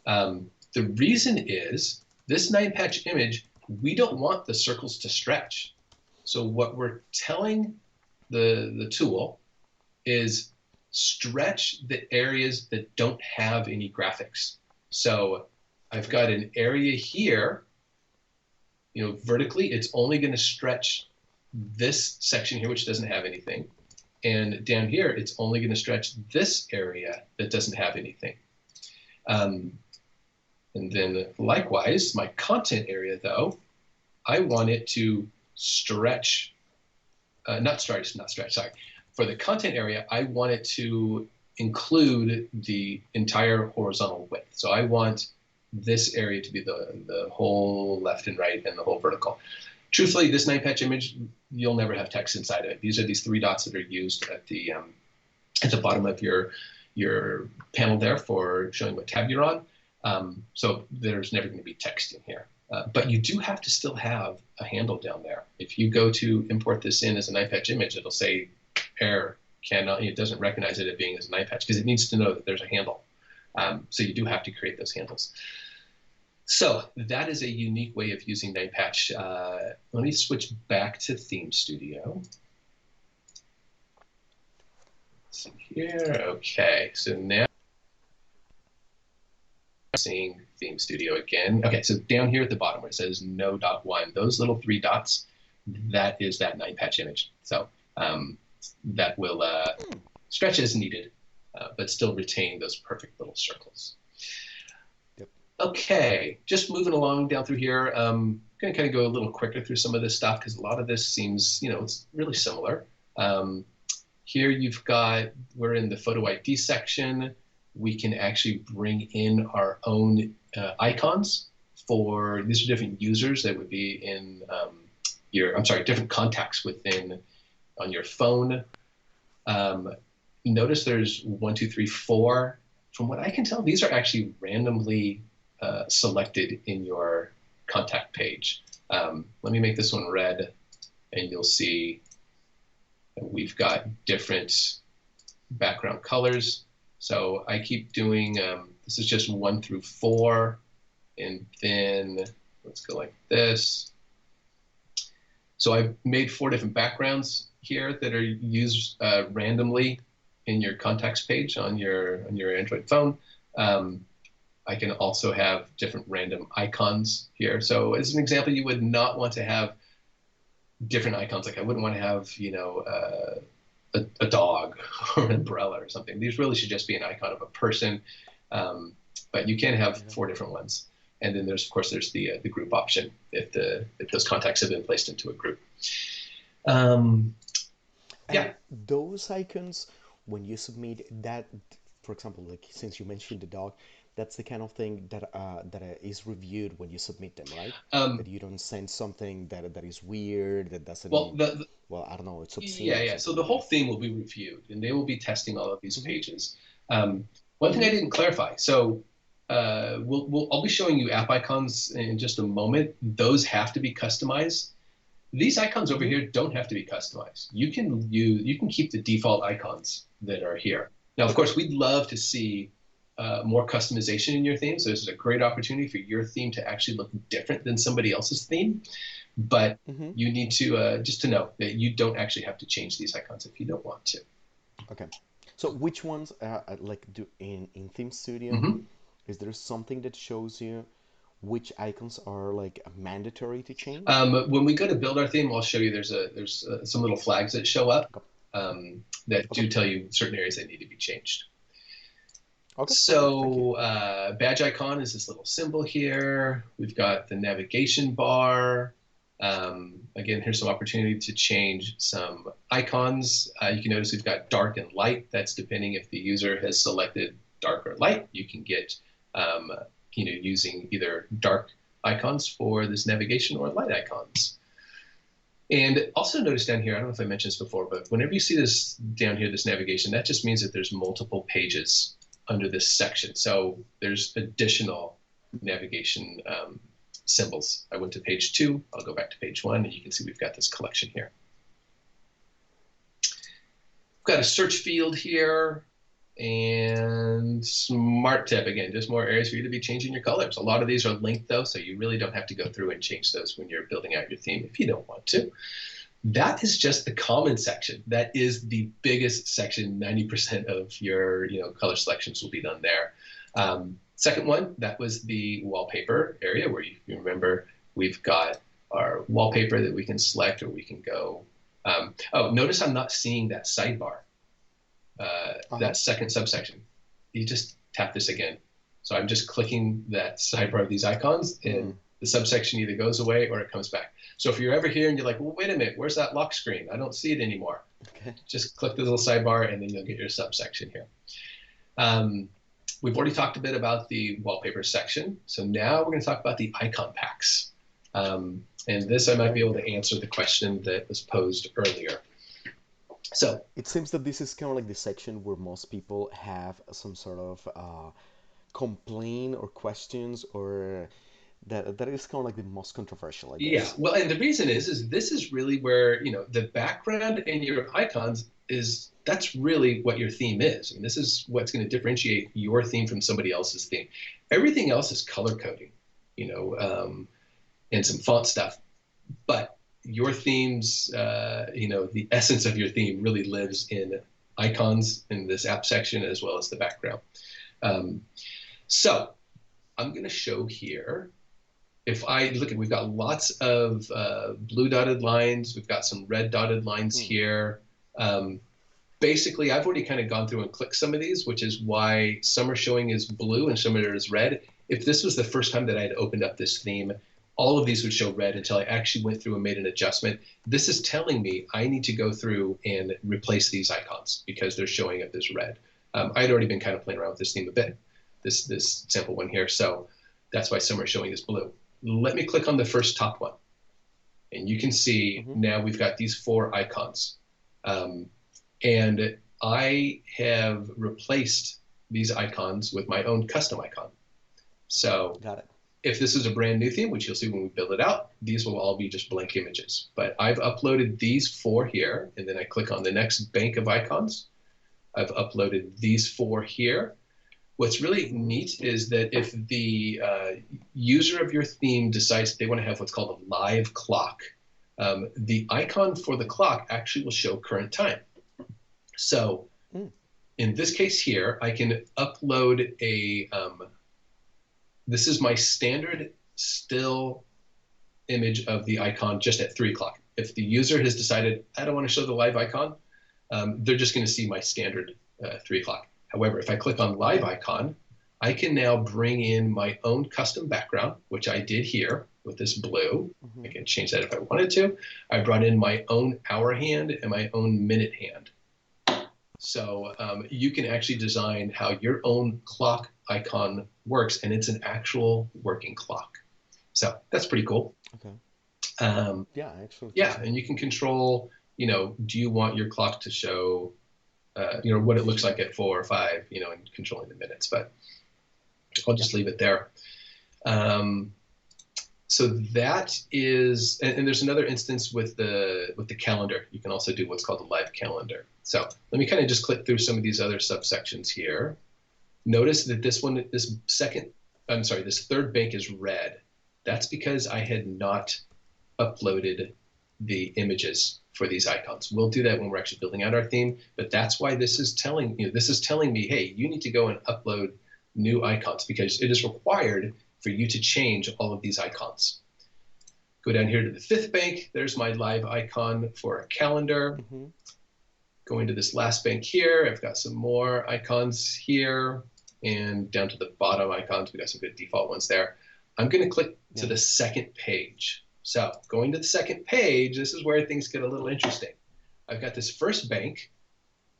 The reason is this 9-patch image, we don't want the circles to stretch. So what we're telling the tool is stretch the areas that don't have any graphics. So I've got an area here, vertically, it's only going to stretch this section here, which doesn't have anything. And down here, it's only going to stretch this area that doesn't have anything. And then likewise, my content area, though, I want it to stretch, not stretch, sorry. For the content area, I want it to include the entire horizontal width. So I want this area to be the whole left and right and the whole vertical. Truthfully, this 9-patch image, you'll never have text inside of it. These are these three dots that are used at the bottom of your panel there for showing what tab you're on. So there's never going to be text in here. But you do have to still have a handle down there. If you go to import this in as a 9-patch image, it'll say error, cannot, it doesn't recognize it as being as a 9-patch because it needs to know that there's a handle. So you do have to create those handles. So that is a unique way of using 9-patch. Let me switch back to Theme Studio. Let's see here. Okay, so now seeing Theme Studio again. Okay, so down here at the bottom where it says no.1, those little three dots, that is that 9-patch image. So that will stretch as needed, but still retain those perfect little circles. Yep. Okay, just moving along down through here. I'm going to kind of go a little quicker through some of this stuff because a lot of this seems, it's really similar. Here you've got, we're in the photo ID section. We can actually bring in our own icons for, these are different users that would be in different contacts on your phone. Notice there's 1, 2, 3, 4. From what I can tell, these are actually randomly selected in your contact page. Let me make this one red, and you'll see that we've got different background colors. So I keep doing, this is just 1 through 4, and then let's go like this. So I've made 4 different backgrounds here that are used randomly in your contacts page on your Android phone. I can also have different random icons here. So as an example, you would not want to have different icons. Like I wouldn't want to have, a dog or an umbrella or something. These really should just be an icon of a person, but you can have 4 different ones. And then there's, of course, there's the group option if those contacts have been placed into a group. Yeah. Those icons, when you submit that, for example, like since you mentioned the dog, that's the kind of thing that is reviewed when you submit them, right? That you don't send something that is weird, that doesn't. Well, I don't know, it's obscene. Yeah. So the whole thing will be reviewed, and they will be testing all of these pages. One thing I didn't clarify. So I'll be showing you app icons in just a moment. Those have to be customized. These icons over here don't have to be customized. You can keep the default icons that are here. Now, of course, we'd love to see more customization in your theme. So this is a great opportunity for your theme to actually look different than somebody else's theme. But you need to just to know that you don't actually have to change these icons if you don't want to. Okay. So which ones like do in Theme Studio? Is there something that shows you which icons are like mandatory to change? When we go to build our theme, I'll show you there's some little flags that show up Okay. that Okay. do tell you certain areas that need to be changed. Okay. Perfect. Thank you. So badge icon is this little symbol here. We've got the navigation bar. Again, here's some opportunity to change some icons. You can notice we've got dark and light. That's depending if the user has selected dark or light. You can get, using either dark icons for this navigation or light icons. And also notice down here, I don't know if I mentioned this before, but whenever you see this down here, this navigation, that just means that there's multiple pages under this section. So there's additional navigation symbols. I went to page 2. I'll go back to page 1, and you can see we've got this collection here. We've got a search field here and smart tip. Again, just more areas for you to be changing your colors. A lot of these are linked, though, so you really don't have to go through and change those when you're building out your theme if you don't want to. That is just the common section. That is the biggest section. 90% of your color selections will be done there. Second one, that was the wallpaper area where you remember we've got our wallpaper that we can select, or we can go. Oh, notice I'm not seeing that sidebar, that second subsection. You just tap this again. So I'm just clicking that sidebar of these icons, and the subsection either goes away or it comes back. So if you're ever here and you're like, well, wait a minute, where's that lock screen? I don't see it anymore. Okay. Just click the little sidebar, and then you'll get your subsection here. We've already talked a bit about the wallpaper section. So now we're going to talk about the icon packs. And this I might be able to answer the question that was posed earlier. So it seems that this is kind of like the section where most people have some sort of complaint or questions, or that is kind of like the most controversial, I guess. Yeah, well, and the reason is this is really where, the background in your icons that's really what your theme is. And this is what's going to differentiate your theme from somebody else's theme. Everything else is color coding, and some font stuff. But your themes, the essence of your theme really lives in icons in this app section as well as the background. So I'm going to show here. If I look at, we've got lots of blue dotted lines. We've got some red dotted lines here. Basically, I've already kind of gone through and clicked some of these, which is why some are showing as blue and some are as red. If this was the first time that I had opened up this theme, all of these would show red until I actually went through and made an adjustment. This is telling me I need to go through and replace these icons because they're showing up as red. I'd already been kind of playing around with this theme a bit, this sample one here. So that's why some are showing as blue. Let me click on the first top one. And you can see now we've got these 4 icons. And I have replaced these icons with my own custom icon. So got it. If this is a brand new theme, which you'll see when we build it out, these will all be just blank images. But I've uploaded these 4 here, and then I click on the next bank of icons. I've uploaded these 4 here. What's really neat is that if the user of your theme decides they want to have what's called a live clock, the icon for the clock actually will show current time. So in this case here, I can upload a, this is my standard still image of the icon just at 3 o'clock. If the user has decided, I don't want to show the live icon, they're just going to see my standard 3 o'clock. However, if I click on live icon, I can now bring in my own custom background, which I did here with this blue. I can change that if I wanted to. I brought in my own hour hand and my own minute hand. So you can actually design how your own clock icon works, and it's an actual working clock. So that's pretty cool. Okay. Yeah, actually. Yeah, and you can control, do you want your clock to show, what it looks like at 4 or 5, and controlling the minutes, but I'll just leave it there. So that is, and there's another instance with the calendar. You can also do what's called a live calendar. So let me kind of just click through some of these other subsections here. Notice that this third bank is red. That's because I had not uploaded the images for these icons. We'll do that when we're actually building out our theme, but that's why this is telling me, hey, you need to go and upload new icons, because it is required for you to change all of these icons. Go down here to the fifth bank. There's my live icon for a calendar. Going to this last bank here, I've got some more icons here, and down to the bottom icons, we got some good default ones there. I'm going to click to the second page. So going to the second page, this is where things get a little interesting. I've got this first bank,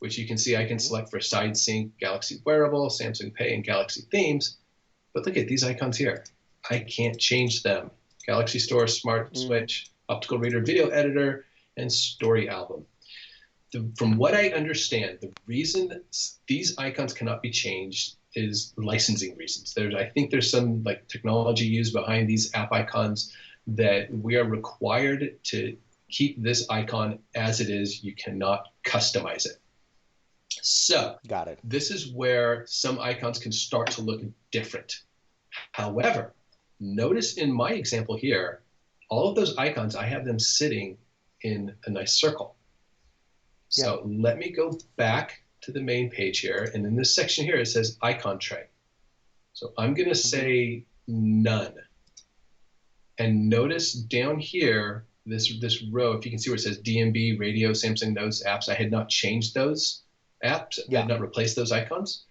which you can see I can select for Side Sync, Galaxy Wearable, Samsung Pay, and Galaxy Themes. But look at these icons here. I can't change them. Galaxy Store, Smart Switch, Optical Reader, Video Editor, and Story Album. From what I understand, the reason these icons cannot be changed is licensing reasons. I think there's some like technology used behind these app icons that we are required to keep this icon as it is. You cannot customize it. So Got it. This is where some icons can start to look different. However, notice in my example here, all of those icons, I have them sitting in a nice circle. So let me go back to the main page here. And in this section here, it says icon tray. So I'm going to say none. And notice down here, this row, if you can see where it says DMB, radio, Samsung Notes, apps, I had not changed those apps. I had not replaced those icons.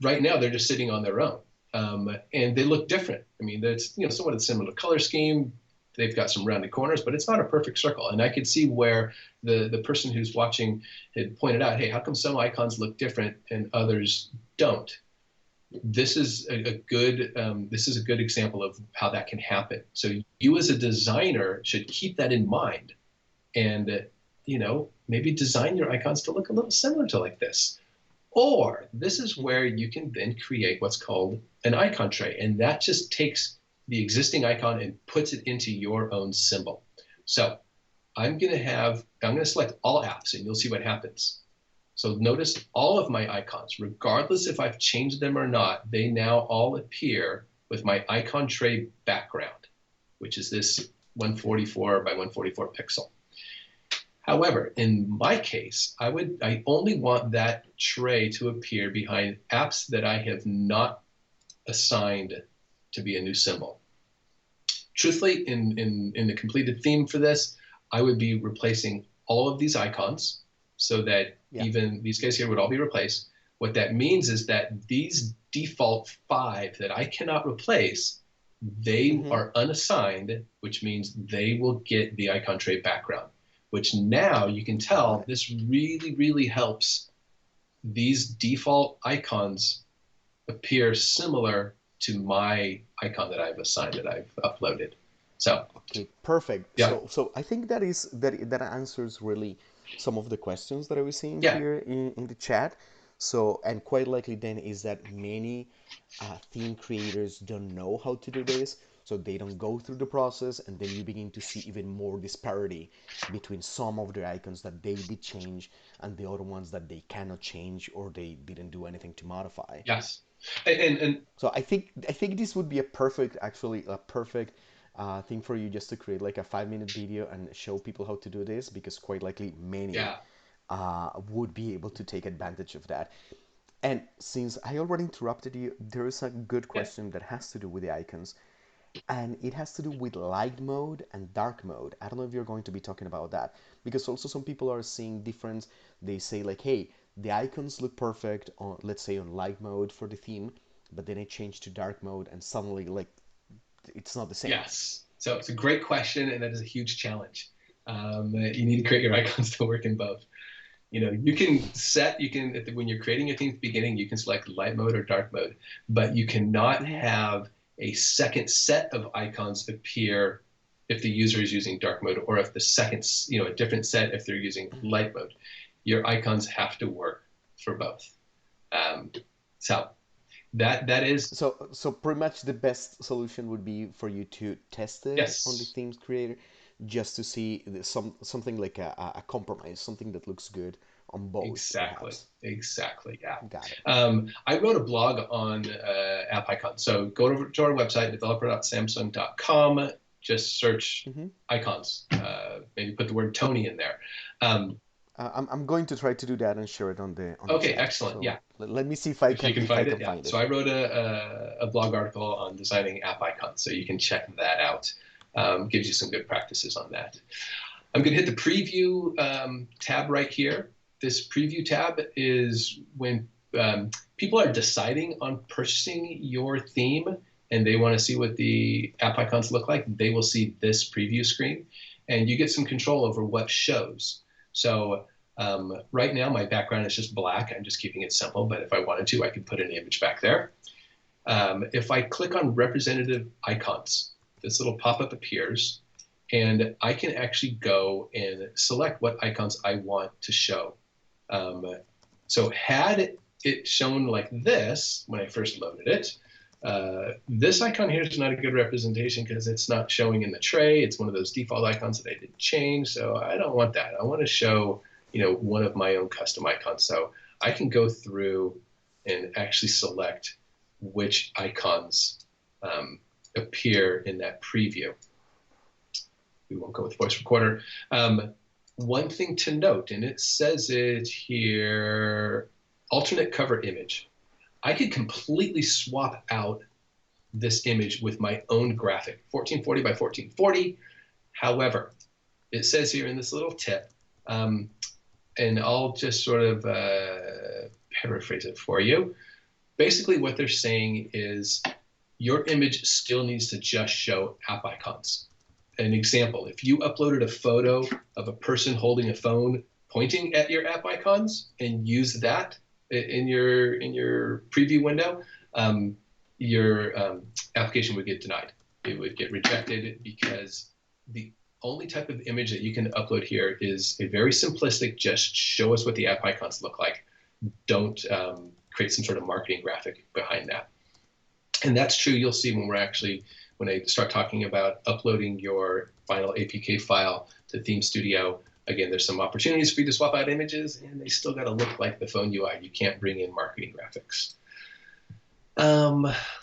Right now, they're just sitting on their own. And they look different. I mean, it's somewhat a similar color scheme. They've got some rounded corners, but it's not a perfect circle. And I could see where the person who's watching had pointed out, hey, how come some icons look different and others don't? This is a good example of how that can happen. So you as a designer should keep that in mind, and maybe design your icons to look a little similar to like this. Or this is where you can then create what's called an icon tray, and that just takes the existing icon and puts it into your own symbol. So I'm going to select all apps, and you'll see what happens. So notice all of my icons, regardless if I've changed them or not, they now all appear with my icon tray background, which is this 144 by 144 pixel. However, in my case, I only want that tray to appear behind apps that I have not assigned to be a new symbol. Truthfully, in the completed theme for this, I would be replacing all of these icons so that even these guys here would all be replaced. What that means is that these default 5 that I cannot replace, they are unassigned, which means they will get the icon tray background, which now you can tell this really, really helps these default icons appear similar to my icon that I've assigned, that I've uploaded. So okay, perfect. Yeah. So I think that answers really some of the questions that I was seeing here in the chat. So, and quite likely then is that many theme creators don't know how to do this, so they don't go through the process, and then you begin to see even more disparity between some of the icons that they did change and the other ones that they cannot change or they didn't do anything to modify. Yes. And so I think this would be a perfect thing for you, just to create like a 5-minute video and show people how to do this, because quite likely many would be able to take advantage of that. And since I already interrupted you, there is a good question that has to do with the icons, and it has to do with light mode and dark mode. I don't know if you're going to be talking about that, because also some people are seeing difference. They say like, hey, the icons look perfect on, let's say, on light mode for the theme, but then it changed to dark mode and suddenly like it's not the same. Yes. So it's a great question, and that is a huge challenge. You need to create your icons to work in both. You can when you're creating your theme at the beginning, you can select light mode or dark mode, but you cannot have a second set of icons appear if the user is using dark mode, or if the second, a different set if they're using light mode. Your icons have to work for both. So that is so pretty much the best solution would be for you to test it on the themes creator, just to see something like a compromise, something that looks good on both. Exactly. Yeah. Got it. I wrote a blog on app icons. So go to our website, developer.samsung.com. Just search icons. Maybe put the word Tony in there. I'm going to try to do that and share it on the Okay, chat. excellent. So Yeah, let me see if you can if I find can it, yeah. find So it. I wrote a blog article on designing app icons, so you can check that out. Gives you some good practices on that. I'm going to hit the preview tab right here. This preview tab is when people are deciding on purchasing your theme and they want to see what the app icons look like. They will see this preview screen, and you get some control over what shows. So right now, my background is just black. I'm just keeping it simple, but if I wanted to, I could put an image back there. If I click on representative icons, this little pop-up appears, and I can actually go and select what icons I want to show. So had it shown like this when I first loaded it, this icon here is not a good representation because it's not showing in the tray. It's one of those default icons that I didn't change, so I don't want that. I want to show, one of my own custom icons. So I can go through and actually select which icons appear in that preview. We won't go with voice recorder. One thing to note, and it says it here, alternate cover image. I could completely swap out this image with my own graphic, 1440 by 1440. However, it says here in this little tip, and I'll just sort of paraphrase it for you. Basically, what they're saying is your image still needs to just show app icons. An example, if you uploaded a photo of a person holding a phone pointing at your app icons and use that in your preview window, your application would get denied. It would get rejected because the only type of image that you can upload here is a very simplistic, just show us what the app icons look like. Don't create some sort of marketing graphic behind that. And that's true, you'll see when I start talking about uploading your final APK file to Theme Studio. Again, there's some opportunities for you to swap out images, and they still got to look like the phone UI. You can't bring in marketing graphics.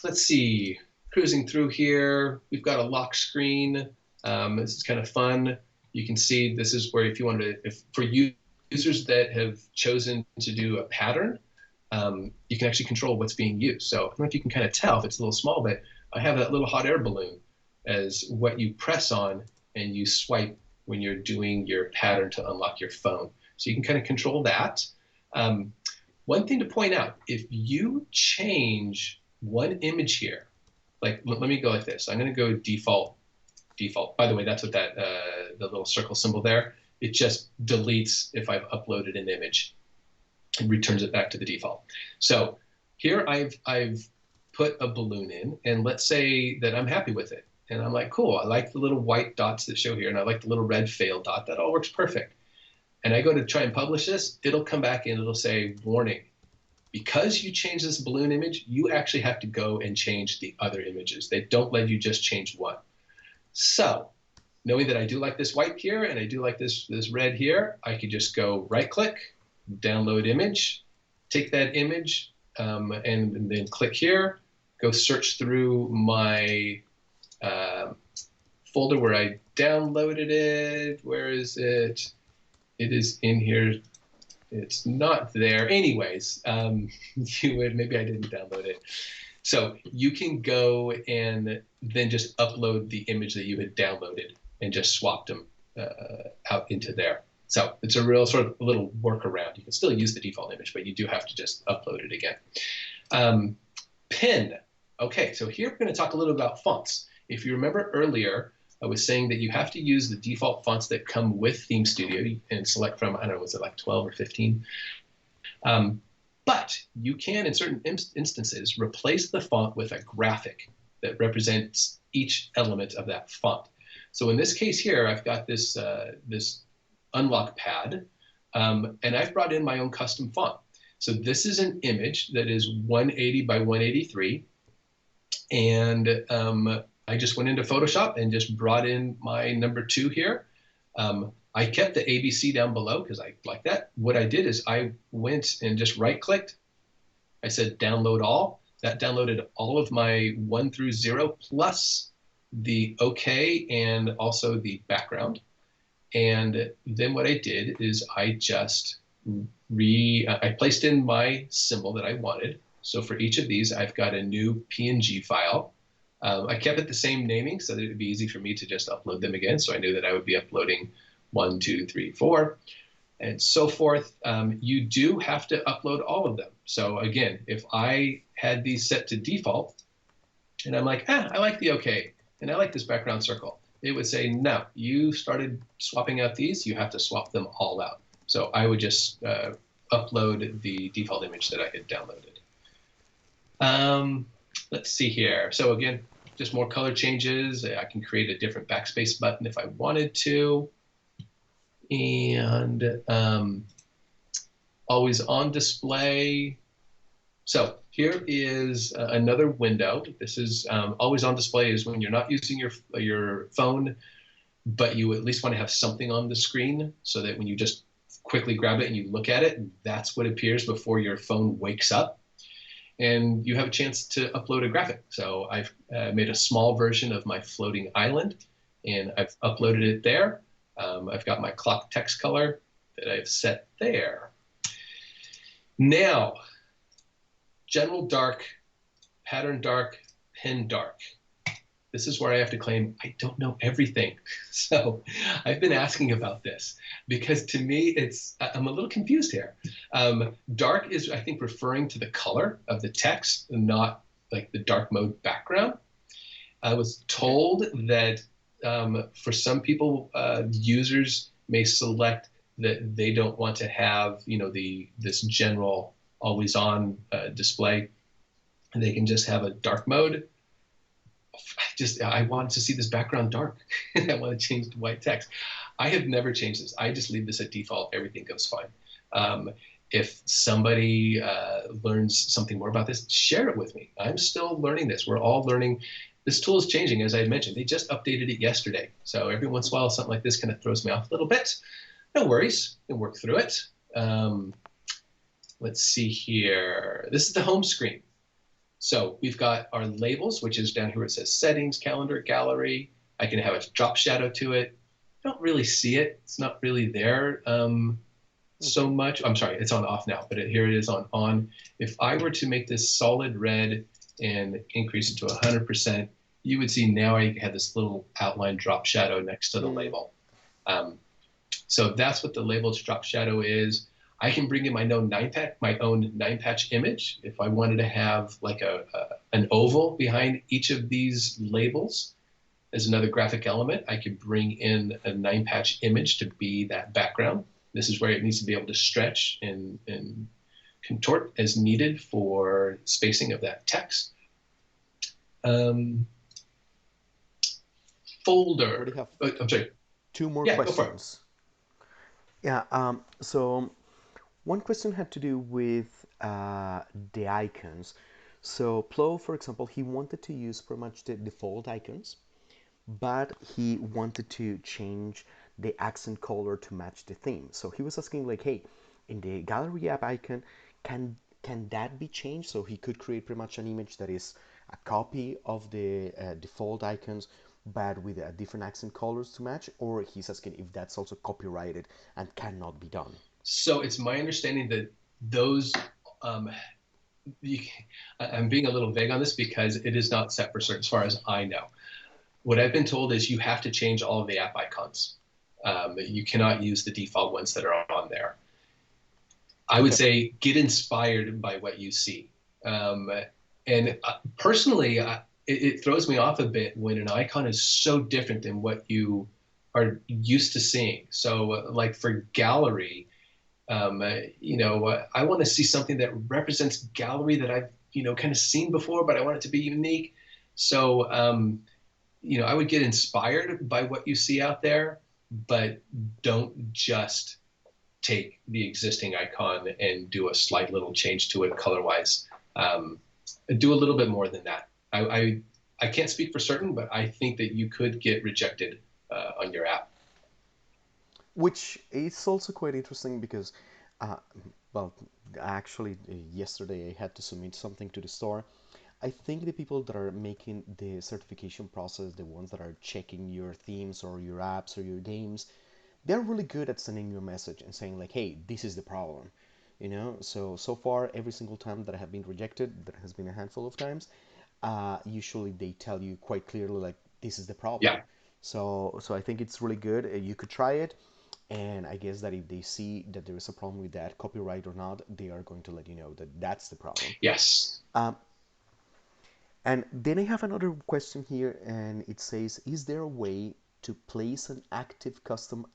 Let's see, cruising through here, we've got a lock screen. This is kind of fun. You can see this is where if you wanted to, for users that have chosen to do a pattern, you can actually control what's being used. So I don't know if you can kind of tell if it's a little small, but I have that little hot air balloon as what you press on and you swipe when you're doing your pattern to unlock your phone. So you can kind of control that. One thing to point out, if you change one image here, like let me go like this. I'm going to go default. By the way, that's what that the little circle symbol there, it just deletes if I've uploaded an image and returns it back to the default. So here I've put a balloon in, and let's say that I'm happy with it. And I'm like, cool, I like the little white dots that show here, and I like the little red fail dot. That all works perfect. And I go to try and publish this, it'll come back and it'll say, warning, because you changed this balloon image, you actually have to go and change the other images. They don't let you just change one. So knowing that I do like this white here and I do like this red here, I could just go right click, download image, take that image, and then click here, go search through my folder where I downloaded it. Where is it? It is in here. It's not there. Anyways, maybe I didn't download it. So you can go and then just upload the image that you had downloaded and just swap them out into there. So it's a real sort of a little workaround. You can still use the default image, but you do have to just upload it again. Pin. Okay, so here we're going to talk a little about fonts. If you remember earlier, I was saying that you have to use the default fonts that come with Theme Studio and select from, I don't know, was it like 12 or 15? But you can, in certain instances, replace the font with a graphic that represents each element of that font. So in this case here, I've got this, this unlock pad, and I've brought in my own custom font. So this is an image that is 180 by 183, and I just went into Photoshop and just brought in my number 2 here. I kept the ABC down below because I like that. What I did is I went and just right-clicked. I said download all. That downloaded all of my 1 through 0 plus the OK and also the background. And then what I did is I just I placed in my symbol that I wanted. So for each of these, I've got a new PNG file. I kept it the same naming so that it would be easy for me to just upload them again. So I knew that I would be uploading 1, 2, 3, 4, and so forth. You do have to upload all of them. So again, if I had these set to default, and I'm like, I like the OK, and I like this background circle, it would say, no, you started swapping out these, you have to swap them all out. So I would just upload the default image that I had downloaded. Let's see here. So again, just more color changes. I can create a different backspace button if I wanted to. And always on display. So here is another window. This is always on display is when you're not using your phone, but you at least want to have something on the screen so that when you just quickly grab it and you look at it, that's what appears before your phone wakes up. And you have a chance to upload a graphic. So I've made a small version of my floating island, and I've uploaded it there. I've got my clock text color that I've set there. Now, general dark, pattern dark, pen dark. This is where I have to claim I don't know everything. So I've been asking about this because to me, I'm a little confused here. Dark is, I think, referring to the color of the text, not like the dark mode background. I was told that for some people, users may select that they don't want to have, this general always on display, and they can just have a dark mode. I want to see this background dark. I want to change to white text. I have never changed this. I just leave this at default. Everything goes fine. If somebody learns something more about this, share it with me. I'm still learning this. We're all learning. This tool is changing, as I mentioned. They just updated it yesterday. So every once in a while, something like this kind of throws me off a little bit. No worries. We'll work through it. Let's see here. This is the home screen. So we've got our labels, which is down here where it says settings, calendar, gallery. I can have a drop shadow to it. I don't really see it. It's not really there so much. I'm sorry, it's on off now, but here it is on. If I were to make this solid red and increase it to 100%, you would see now I have this little outline drop shadow next to the label. So that's what the label's drop shadow is. I can bring in my own 9-patch image. If I wanted to have like an oval behind each of these labels as another graphic element, I could bring in a 9-patch image to be that background. This is where it needs to be able to stretch and contort as needed for spacing of that text. Folder. We have I'm sorry. 2 more Yeah, questions. go for it. Yeah, so one question had to do with the icons. So Plo, for example, he wanted to use pretty much the default icons, but he wanted to change the accent color to match the theme. So he was asking like, hey, in the gallery app icon, can that be changed? So he could create pretty much an image that is a copy of the default icons, but with different accent colors to match, or he's asking if that's also copyrighted and cannot be done. So it's my understanding that those, I'm being a little vague on this because it is not set for certain as far as I know. What I've been told is you have to change all of the app icons. You cannot use the default ones that are on there. I would say get inspired by what you see. And personally, it throws me off a bit when an icon is so different than what you are used to seeing. So like for gallery, I want to see something that represents gallery that I've, kind of seen before, but I want it to be unique. So, I would get inspired by what you see out there, but don't just take the existing icon and do a slight little change to it color-wise. Do a little bit more than that. I can't speak for certain, but I think that you could get rejected on your app. Which is also quite interesting because, well, actually, yesterday I had to submit something to the store. I think the people that are making the certification process, the ones that are checking your themes or your apps or your games, they're really good at sending you a message and saying like, hey, this is the problem. So far, every single time that I have been rejected, that has been a handful of times, usually they tell you quite clearly like, this is the problem. Yeah. So I think it's really good. You could try it, and I guess that if they see that there is a problem with that, copyright or not, they are going to let you know that that's the problem. Yes. Um, and then I have another question here, and it says, is there a way to place an active custom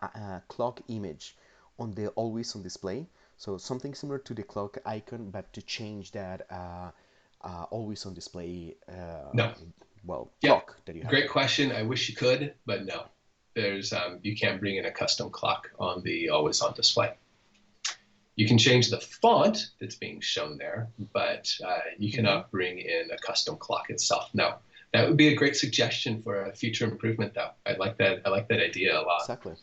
clock image on the always on display? So something similar to the clock icon, but to change that always on display, No. Yeah. clock that you have Great there. question. I wish you could, but no. You can't bring in a custom clock on the always on display. You can change the font that's being shown there, but you Mm-hmm. cannot bring in a custom clock itself. No, that would be a great suggestion for a future improvement, though. I like that. I like that idea a lot. Exactly.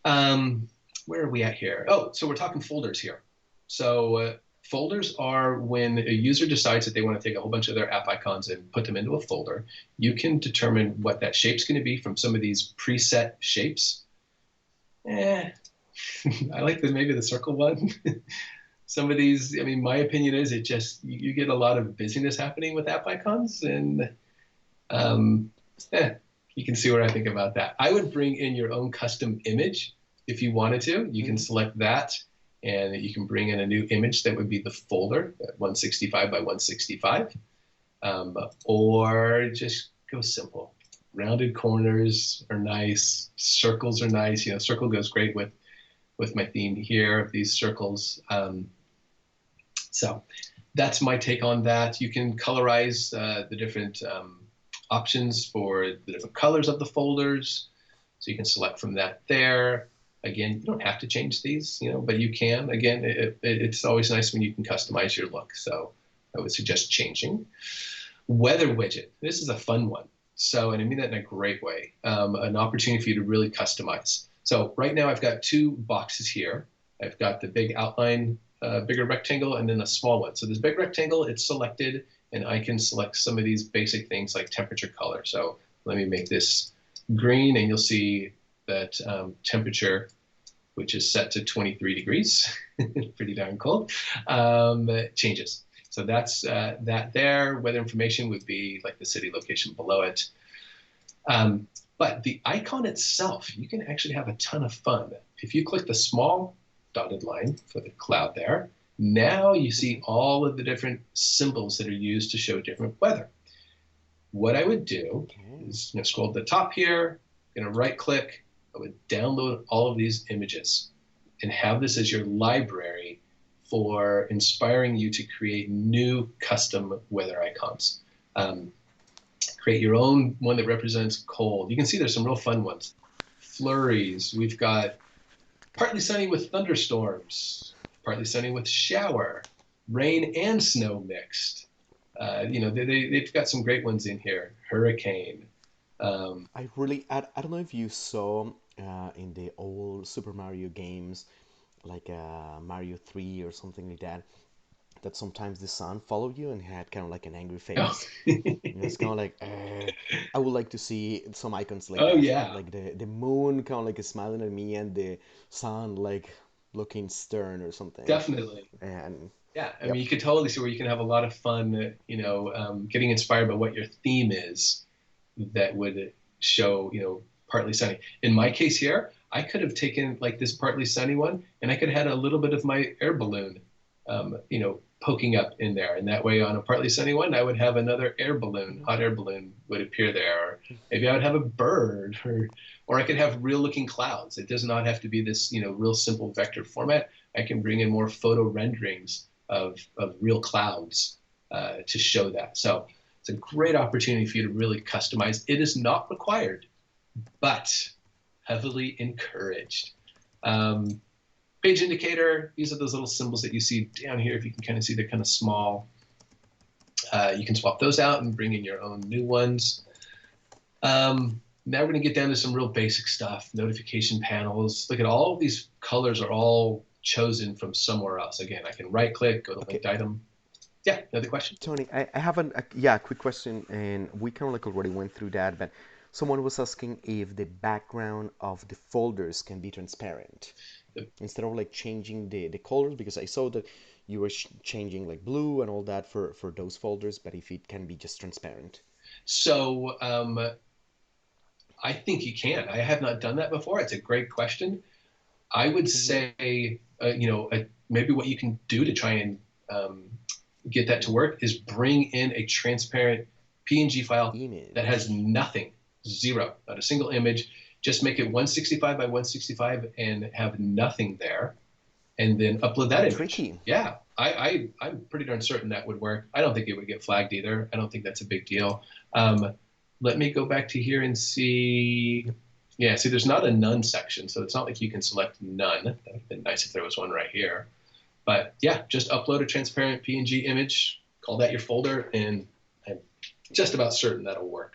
Um, where are we at here? Oh, so we're talking folders here. So folders are when a user decides that they want to take a whole bunch of their app icons and put them into a folder. You can determine what that shape's going to be from some of these preset shapes. Eh, I like maybe the circle one. Some of these, I mean, my opinion is it just you get a lot of busyness happening with app icons, and um, eh, you can see what I think about that. I would bring in your own custom image if you wanted to. You can Mm-hmm. select that, and you can bring in a new image that would be the folder at 165 by 165, or just go simple. Rounded corners are nice. Circles are nice. Circle goes great with my theme here of these circles. So that's my take on that. You can colorize the different options for the different colors of the folders. So you can select from that there. Again, you don't have to change these, but you can. Again, it's always nice when you can customize your look. So I would suggest changing. Weather widget. This is a fun one. So, and I mean that in a great way, an opportunity for you to really customize. So right now I've got two boxes here. I've got the big outline, bigger rectangle, and then a small one. So this big rectangle, it's selected, and I can select some of these basic things like temperature color. So let me make this green, and you'll see that temperature, which is set to 23 degrees, pretty darn cold, changes. So that's that there. Weather information would be like the city location below it. But the icon itself, you can actually have a ton of fun. If you click the small dotted line for the cloud there, now you see Mm-hmm. all of the different symbols that are used to show different weather. What I would do Okay. is scroll to the top here, right click, I would download all of these images and have this as your library for inspiring you to create new custom weather icons. Create your own one that represents cold. You can see there's some real fun ones. Flurries. We've got partly sunny with thunderstorms, partly sunny with shower, rain and snow mixed. They've got some great ones in here. Hurricane. Um, I don't know if you saw in the old Super Mario games, like Mario 3 or something like that, that sometimes the sun followed you and had kind of like an angry oh, face. It's kind of like, I would like to see some icons like oh that, yeah, like the moon kind of like smiling at me and the sun like looking stern or something. definitely. And Yeah, I mean, yep. you could totally see where you can have a lot of fun, getting inspired by what your theme is that would show, partly sunny. In my case here, I could have taken like this partly sunny one and I could have had a little bit of my air balloon, poking up in there. And that way on a partly sunny one, I would have another air balloon, Mhm. hot air balloon would appear there. Or maybe I would have a bird or I could have real looking clouds. It does not have to be this, real simple vector format. I can bring in more photo renderings of real clouds to show that. So it's a great opportunity for you to really customize. It is not required, but heavily encouraged. Um, Page indicator, these are those little symbols that you see down here. If you can kind of see, they're kind of small. You can swap those out and bring in your own new ones. Now we're going to get down to some real basic stuff. Notification panels. Look at all of these colors are all chosen from somewhere else. Again, I can right click, go to Okay, linked item. Yeah, another question? Tony, I have a quick question, and we kind of like already went through that, but Someone was asking if the background of the folders can be transparent instead of like changing the colors, because I saw that you were changing like blue and all that for those folders, but if it can be just transparent. So I think you can. I have not done that before. It's a great question. I would Hmm. say, maybe what you can do to try and get that to work is bring in a transparent PNG file that has Image. nothing, zero, not a single image. Just make it 165 by 165 and have nothing there, and then upload that image. Tricky. Yeah, I'm pretty darn certain that would work. I don't think it would get flagged either. I don't think that's a big deal. Um, Let me go back to here and see. Yeah, see, there's not a none section, so it's not like you can select none. That would have been nice if there was one right here. But yeah, just upload a transparent PNG image, call that your folder, and I'm just about certain that'll work.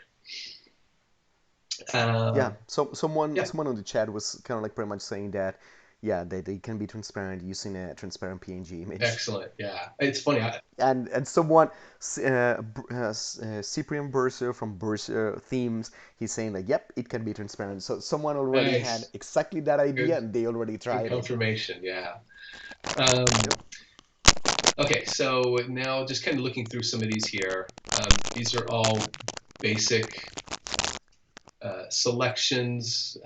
Yeah, Um, so someone yeah, someone on the chat was kind of like pretty much saying that, yeah, they can be transparent using a transparent PNG image. excellent. Yeah, it's funny. And someone, Cyprian Burser from Burser Themes, he's saying like, yep, it can be transparent. So someone already had Nice, exactly that idea good, and they already good tried it. confirmation. Yeah. Um, Yep. okay, so now just kind of looking through some of these here. These are all basic selections.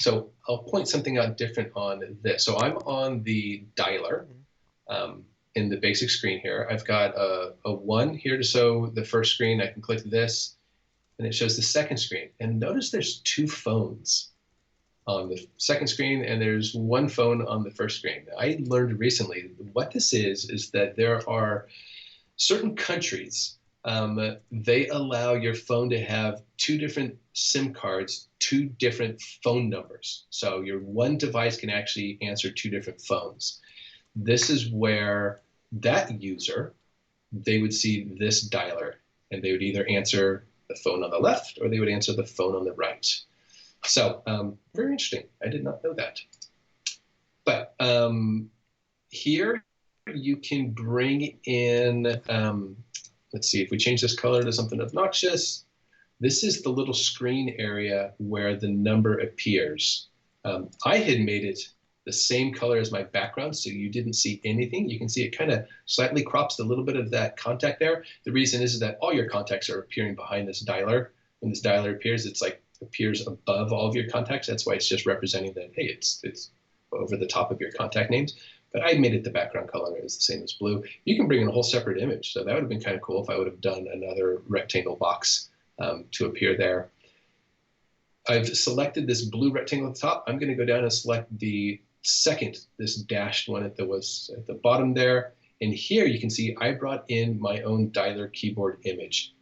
So I'll point something out different on this. So I'm on the dialer um, in the basic screen here. I've got a 1 here to show the first screen. I can click this, and it shows the second screen. And notice there's 2 phones on the second screen, and there's 1 phone on the first screen. I learned recently what this is that there are certain countries, they allow your phone to have 2 different SIM cards, 2 different phone numbers. So your one device can actually answer 2 different phones. This is where that user, they would see this dialer, and they would either answer the phone on the left or they would answer the phone on the right. So very interesting. I did not know that. But here you can bring in, let's see, if we change this color to something obnoxious, this is the little screen area where the number appears. I had made it the same color as my background, so you didn't see anything. You can see it kind of slightly crops a little bit of that contact there. The reason is that all your contacts are appearing behind this dialer. When this dialer appears, it's like appears above all of your contacts. That's why it's just representing that, hey, it's over the top of your contact names. But I made it the background color is the same as blue. You can bring in a whole separate image. So that would have been kind of cool if I would have done another rectangle box to appear there. I've selected this blue rectangle at the top. I'm going to go down and select the second, this dashed one that was at the bottom there. And here you can see I brought in my own dialer keyboard image.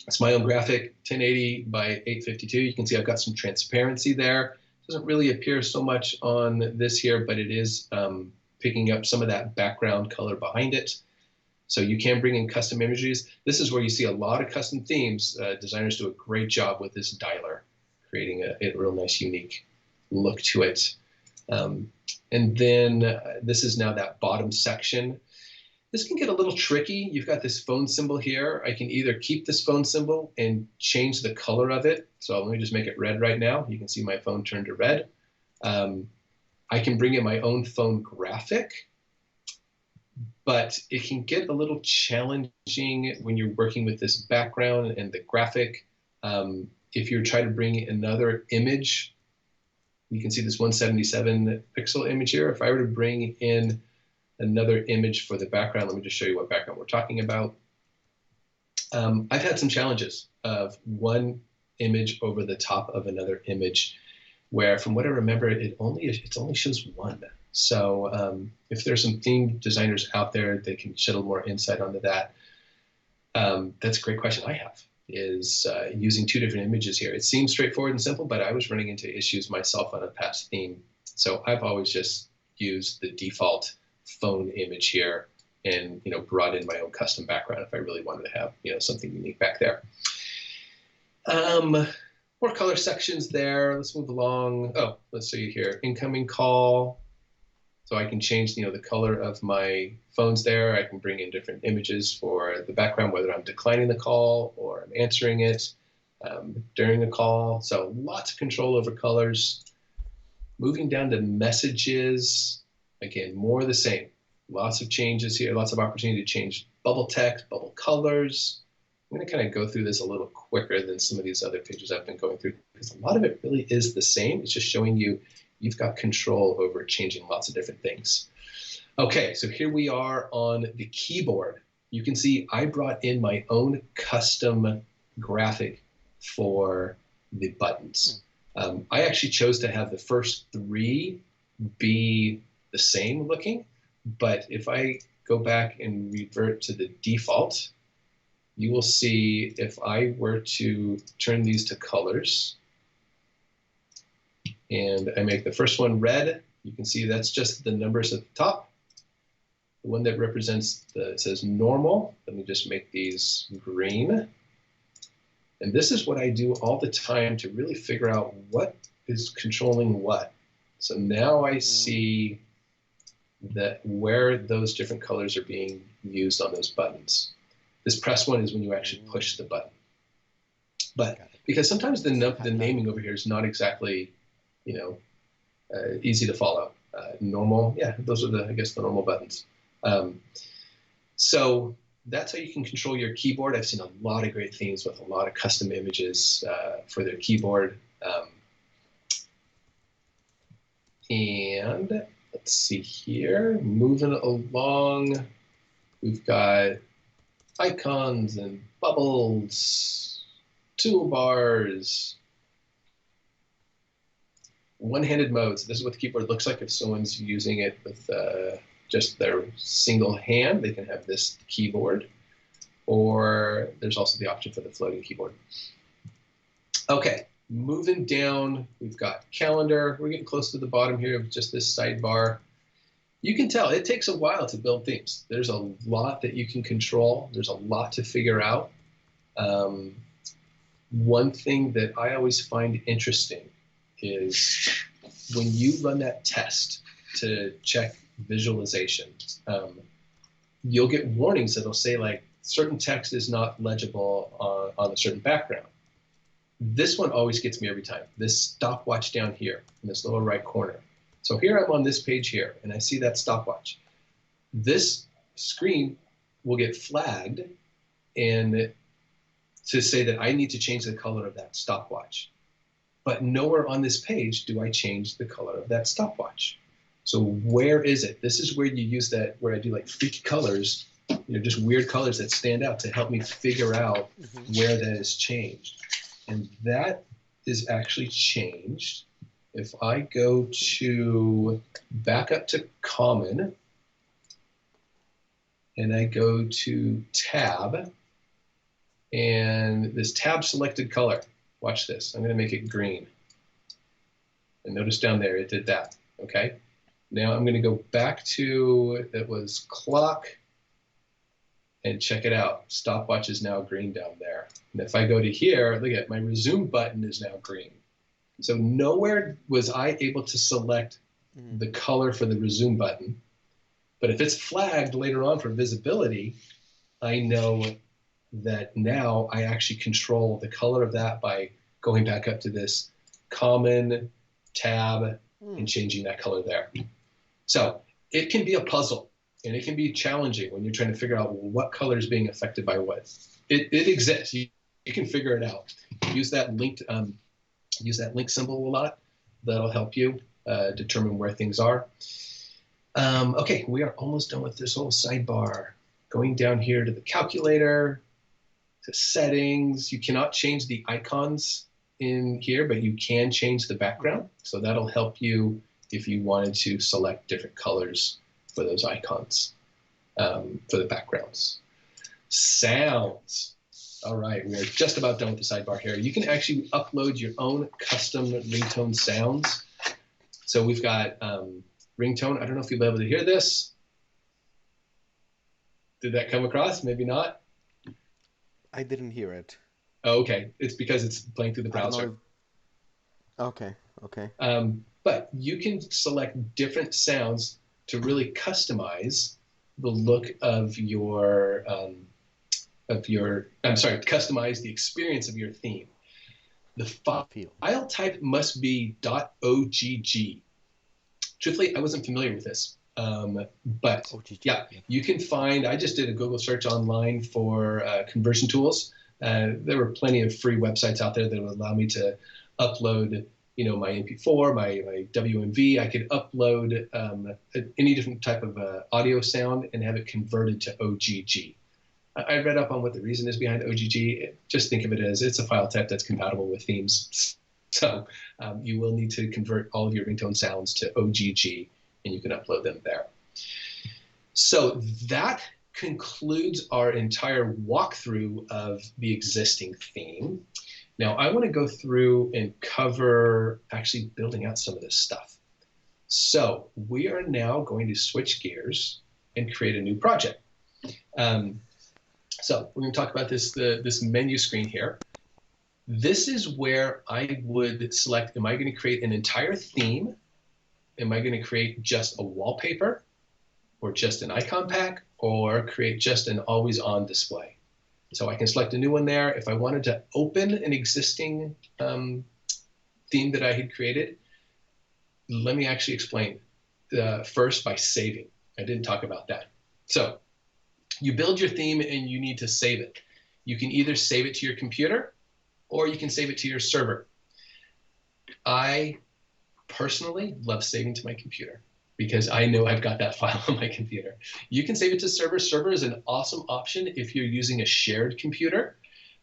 It's my own graphic, 1080 by 852. You can see I've got some transparency there. It doesn't really appear so much on this here, but it is picking up some of that background color behind it. So you can bring in custom images. This is where you see a lot of custom themes. Designers do a great job with this dialer, creating a real nice, unique look to it. And then this is now that bottom section. This can get a little tricky. You've got this phone symbol here. I can either keep this phone symbol and change the color of it. So let me just make it red right now. You can see my phone turn to red. I can bring in my own phone graphic, but it can get a little challenging when you're working with this background and the graphic. If you're trying to bring another image, you can see this 177 pixel image here. If I were to bring in another image for the background, let me just show you what background we're talking about. I've had some challenges of one image over the top of another image, where from what I remember, it only shows one. So if there's some theme designers out there that can shed a little more insight onto that, that's a great question I have, is using 2 different images here. It seems straightforward and simple, but I was running into issues myself on a past theme. So I've always just used the default phone image here and brought in my own custom background if I really wanted to have something unique back there. More color sections there. Let's move along. Oh, let's see here. Incoming call. So I can change the color of my phones there. I can bring in different images for the background, whether I'm declining the call or I'm answering it. during a call. So lots of control over colors. Moving down to messages, again, more of the same. Lots of changes here, lots of opportunity to change bubble text, bubble colors. I'm going to kind of go through this a little quicker than some of these other pages I've been going through, because a lot of it really is the same. It's just showing you you've got control over changing lots of different things. Okay, so here we are on the keyboard. You can see I brought in my own custom graphic for the buttons. I actually chose to have the first 3 be the same looking, but if I go back and revert to the default, you will see if I were to turn these to colors and I make the first one red, you can see that's just the numbers at the top. The one that represents it says normal, let me just make these green. And this is what I do all the time to really figure out what is controlling what. So now I see that where those different colors are being used on those buttons. This press one is when you actually push the button. But because sometimes the naming over here is not exactly, easy to follow. Normal, yeah, those are I guess the normal buttons. So that's how you can control your keyboard. I've seen a lot of great themes with a lot of custom images for their keyboard. And let's see here, moving along, we've got icons and bubbles, toolbars, one-handed mode. So this is what the keyboard looks like if someone's using it with just their single hand. They can have this keyboard, or there's also the option for the floating keyboard. Okay, moving down, we've got calendar. We're getting close to the bottom here of just this sidebar. You can tell it takes a while to build themes. There's a lot that you can control. There's a lot to figure out. One thing that I always find interesting is when you run that test to check visualization, you'll get warnings that'll say like certain text is not legible on a certain background. This one always gets me every time. This stopwatch down here in this lower right corner. So here I'm on this page here, and I see that stopwatch. This screen will get flagged and to say that I need to change the color of that stopwatch. But nowhere on this page do I change the color of that stopwatch. So where is it? This is where you use that, where I do like freaky colors, just weird colors that stand out to help me figure out where that is changed. And that is actually changed. If I go to back up to common and I go to tab and this tab selected color, watch this, I'm going to make it green. And notice down there it did that, okay? Now I'm going to go back to, it was clock, and check it out. Stopwatch is now green down there. And if I go to here, look at my resume button is now green. So nowhere was I able to select the color for the resume button. But if it's flagged later on for visibility, I know that now I actually control the color of that by going back up to this common tab and changing that color there. So it can be a puzzle. And it can be challenging when you're trying to figure out what color is being affected by what. It exists. You can figure it out. Use that link symbol a lot. That'll help you determine where things are. Okay, we are almost done with this whole sidebar. Going down here to the calculator, to settings. You cannot change the icons in here, but you can change the background. So that'll help you if you wanted to select different colors for those icons, for the backgrounds. Sounds. All right, we are just about done with the sidebar here. You can actually upload your own custom ringtone sounds. So we've got ringtone. I don't know if you'll be able to hear this. Did that come across? Maybe not. I didn't hear it. Oh, okay. It's because it's playing through the browser. Okay. But you can select different sounds to really customize the look of customize the experience of your theme. The Field. file type must be .ogg. Truthfully, I wasn't familiar with this. But OGG. yeah, Yep. you can find, I just did a Google search online for conversion tools. There were plenty of free websites out there that would allow me to upload, my MP4, my WMV. I could upload any different type of audio sound and have it converted to OGG. I read up on what the reason is behind OGG. Just think of it as it's a file type that's compatible with themes. So you will need to convert all of your ringtone sounds to OGG, and you can upload them there. So that concludes our entire walkthrough of the existing theme. Now I want to go through and cover actually building out some of this stuff. So we are now going to switch gears and create a new project. So we're going to talk about this menu screen here. This is where I would select, am I going to create an entire theme? Am I going to create just a wallpaper or just an icon pack or create just an always on display? So I can select a new one there. If I wanted to open an existing theme that I had created, let me actually explain first by saving. I didn't talk about that. So you build your theme and you need to save it. You can either save it to your computer or you can save it to your server. I personally love saving to my computer because I know I've got that file on my computer. You can save it to server. Server is an awesome option if you're using a shared computer.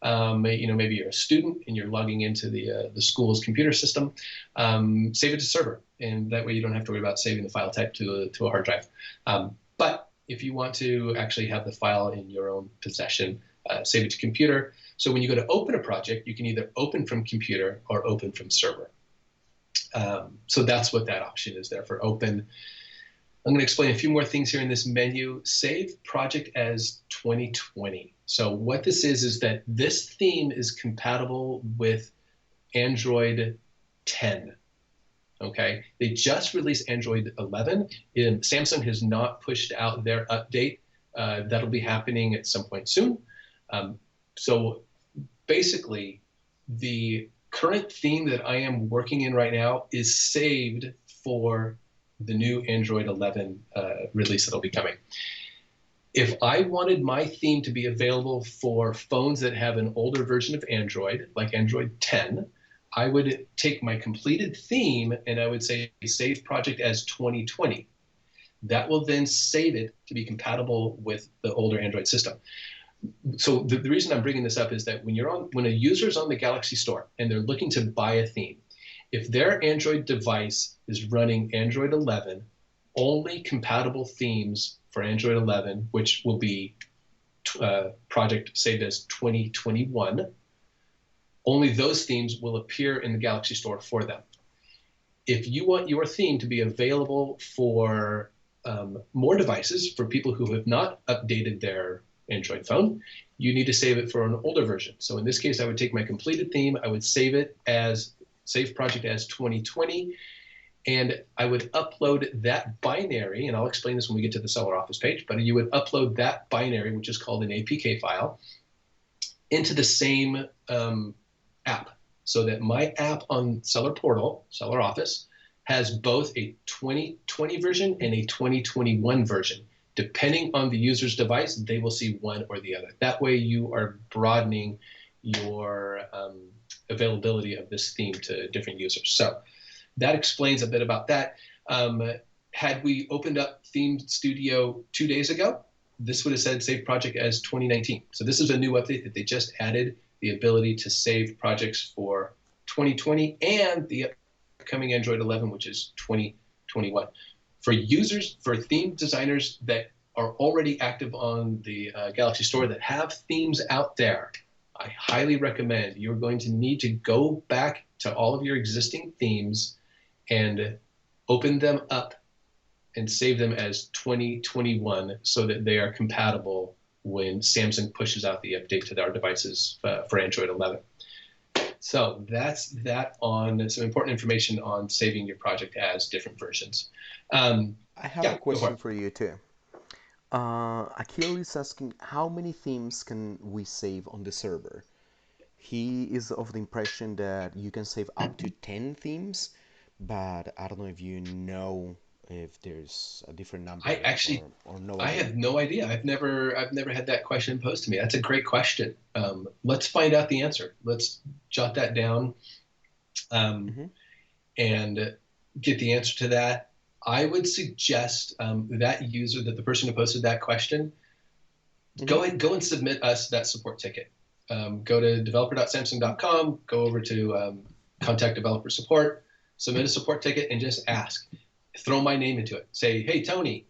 Maybe you're a student and you're logging into the school's computer system. Save it to server, and that way you don't have to worry about saving the file type to a hard drive. But if you want to actually have the file in your own possession, save it to computer. So when you go to open a project, you can either open from computer or open from server. So that's what that option is there for open. I'm going to explain a few more things here in this menu. Save project as 2020. So what this is that this theme is compatible with Android 10. Okay, they just released Android 11. Samsung has not pushed out their update. That'll be happening at some point soon. So basically, the current theme that I am working in right now is saved for the new Android 11 release that'll be coming. If I wanted my theme to be available for phones that have an older version of Android, like Android 10, I would take my completed theme and I would say save project as 2020. That will then save it to be compatible with the older Android system. So the reason I'm bringing this up is that when a user's on the Galaxy Store and they're looking to buy a theme, if their Android device is running Android 11, only compatible themes for Android 11, which will be project saved as 2021, only those themes will appear in the Galaxy Store for them. If you want your theme to be available for more devices, for people who have not updated their Android phone, you need to save it for an older version. So in this case, I would take my completed theme, I would save project as 2020, and I would upload that binary, and I'll explain this when we get to the seller office page, but you would upload that binary, which is called an APK file, into the same app, so that my app on Seller Portal, Seller Office, has both a 2020 version and a 2021 version. Depending on the user's device, they will see one or the other. That way you are broadening your availability of this theme to different users. So that explains a bit about that. Had we opened up Theme Studio 2 days ago, this would have said save project as 2019. So this is a new update that they just added, the ability to save projects for 2020 and the upcoming Android 11, which is 2021. For users, for theme designers that are already active on the Galaxy Store that have themes out there, I highly recommend you're going to need to go back to all of your existing themes and open them up and save them as 2021 so that they are compatible when Samsung pushes out the update to their devices for Android 11. So that's that on some important information on saving your project as different versions. I have a Yeah, go for question it. for you too. Akil is asking how many themes can we save on the server? He is of the impression that you can save up to 10 themes, but I don't know if you know if there's a different I number actually, or no I idea. have no idea. I've never had that question posed to me. That's a great question. Let's find out the answer. Let's jot that down, um, Hmm. and get the answer to that. I would suggest that the person who posted that question, Hmm. go and submit us that support ticket. Go to developer.samsung.com, go over to contact developer support, submit a support ticket, and just ask. Throw my name into it. Say, hey, Tony,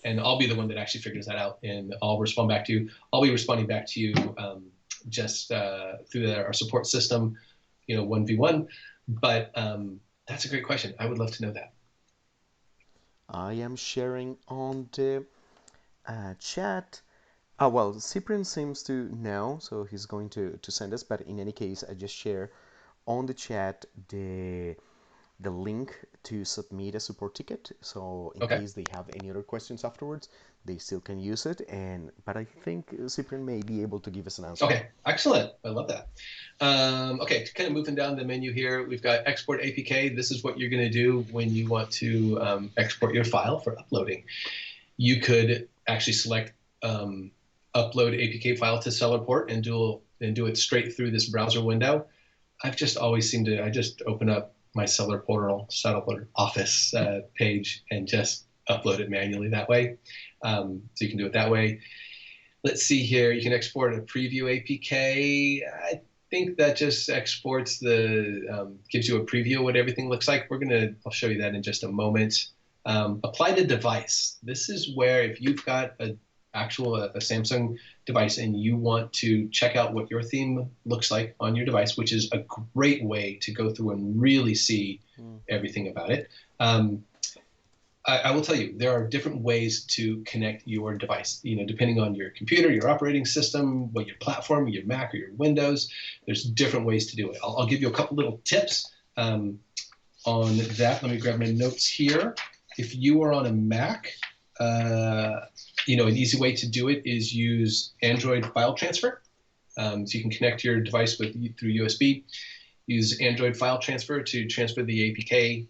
and I'll be the one that actually figures that out, and I'll respond back to you. I'll be responding back to you just through our support system, 1v1. But that's a great question. I would love to know that. I am sharing on the chat. Ah, well, Cyprian seems to know, so he's going to send us. But in any case, I just share on the chat the link to submit a support ticket. So in Okay. case they have any other questions afterwards, they still can use it. And but I think Cyprian may be able to give us an answer. Okay. Excellent. I love that. Okay. Kind of moving down the menu here, we've got export APK. This is what you're going to do when you want to export your file for uploading. You could actually select upload APK file to Sellerport and do it straight through this browser window. I've just always seemed to, I just open up my Sellerport Office page and just upload it manually that way. So you can do it that way. Let's see here. You can export a preview APK. I think that just exports gives you a preview of what everything looks like. I'll show you that in just a moment. Apply to device. This is where if you've got a Samsung device and you want to check out what your theme looks like on your device, which is a great way to go through and really see Mm. everything about it. I will tell you, there are different ways to connect your device, depending on your computer, your operating system, what your platform, your Mac or your Windows. There's different ways to do it. I'll give you a couple little tips on that. Let me grab my notes here. If you are on a Mac, an easy way to do it is use Android file transfer. So you can connect your device through USB. Use Android file transfer to transfer the APK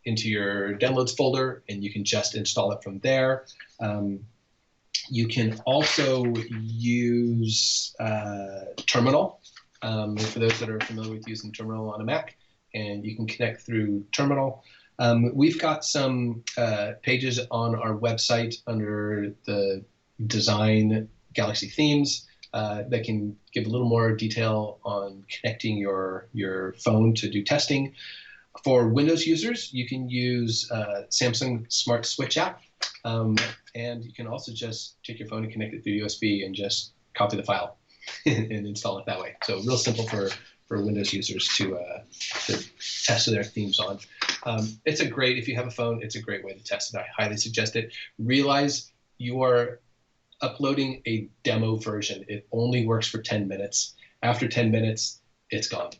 into your downloads folder, and you can just install it from there. You can also use Terminal for those that are familiar with using Terminal on a Mac, and you can connect through Terminal. We've got some pages on our website under the Design Galaxy Themes that can give a little more detail on connecting your phone to do testing. For Windows users, you can use Samsung Smart Switch app, and you can also just take your phone and connect it through USB and just copy the file and install it that way. So real simple for Windows users to test their themes on. If you have a phone, it's a great way to test it. I highly suggest it. Realize you are uploading a demo version. It only works for 10 minutes. After 10 minutes, it's gone.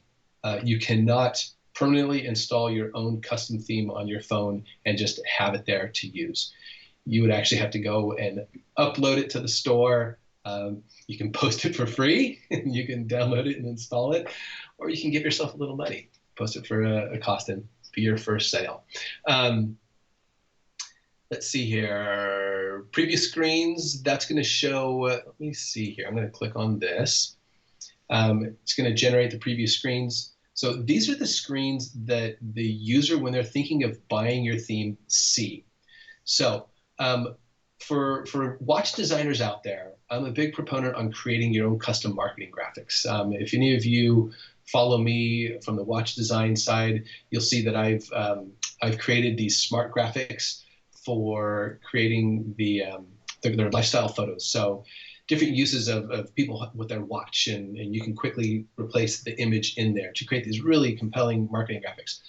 You cannot permanently install your own custom theme on your phone and just have it there to use. You would actually have to go and upload it to the store. You can post it for free, and you can download it and install it, or you can give yourself a little money, post it for a cost and be your first sale. Let's see here. Preview screens, that's going to show, let me see here. I'm going to click on this. It's going to generate the preview screens. So these are the screens that the user, when they're thinking of buying your theme, see. So for watch designers out there, I'm a big proponent on creating your own custom marketing graphics. If any of you follow me from the watch design side, you'll see that I've created these smart graphics for creating their lifestyle photos. So different uses of people with their watch, and you can quickly replace the image in there to create these really compelling marketing graphics.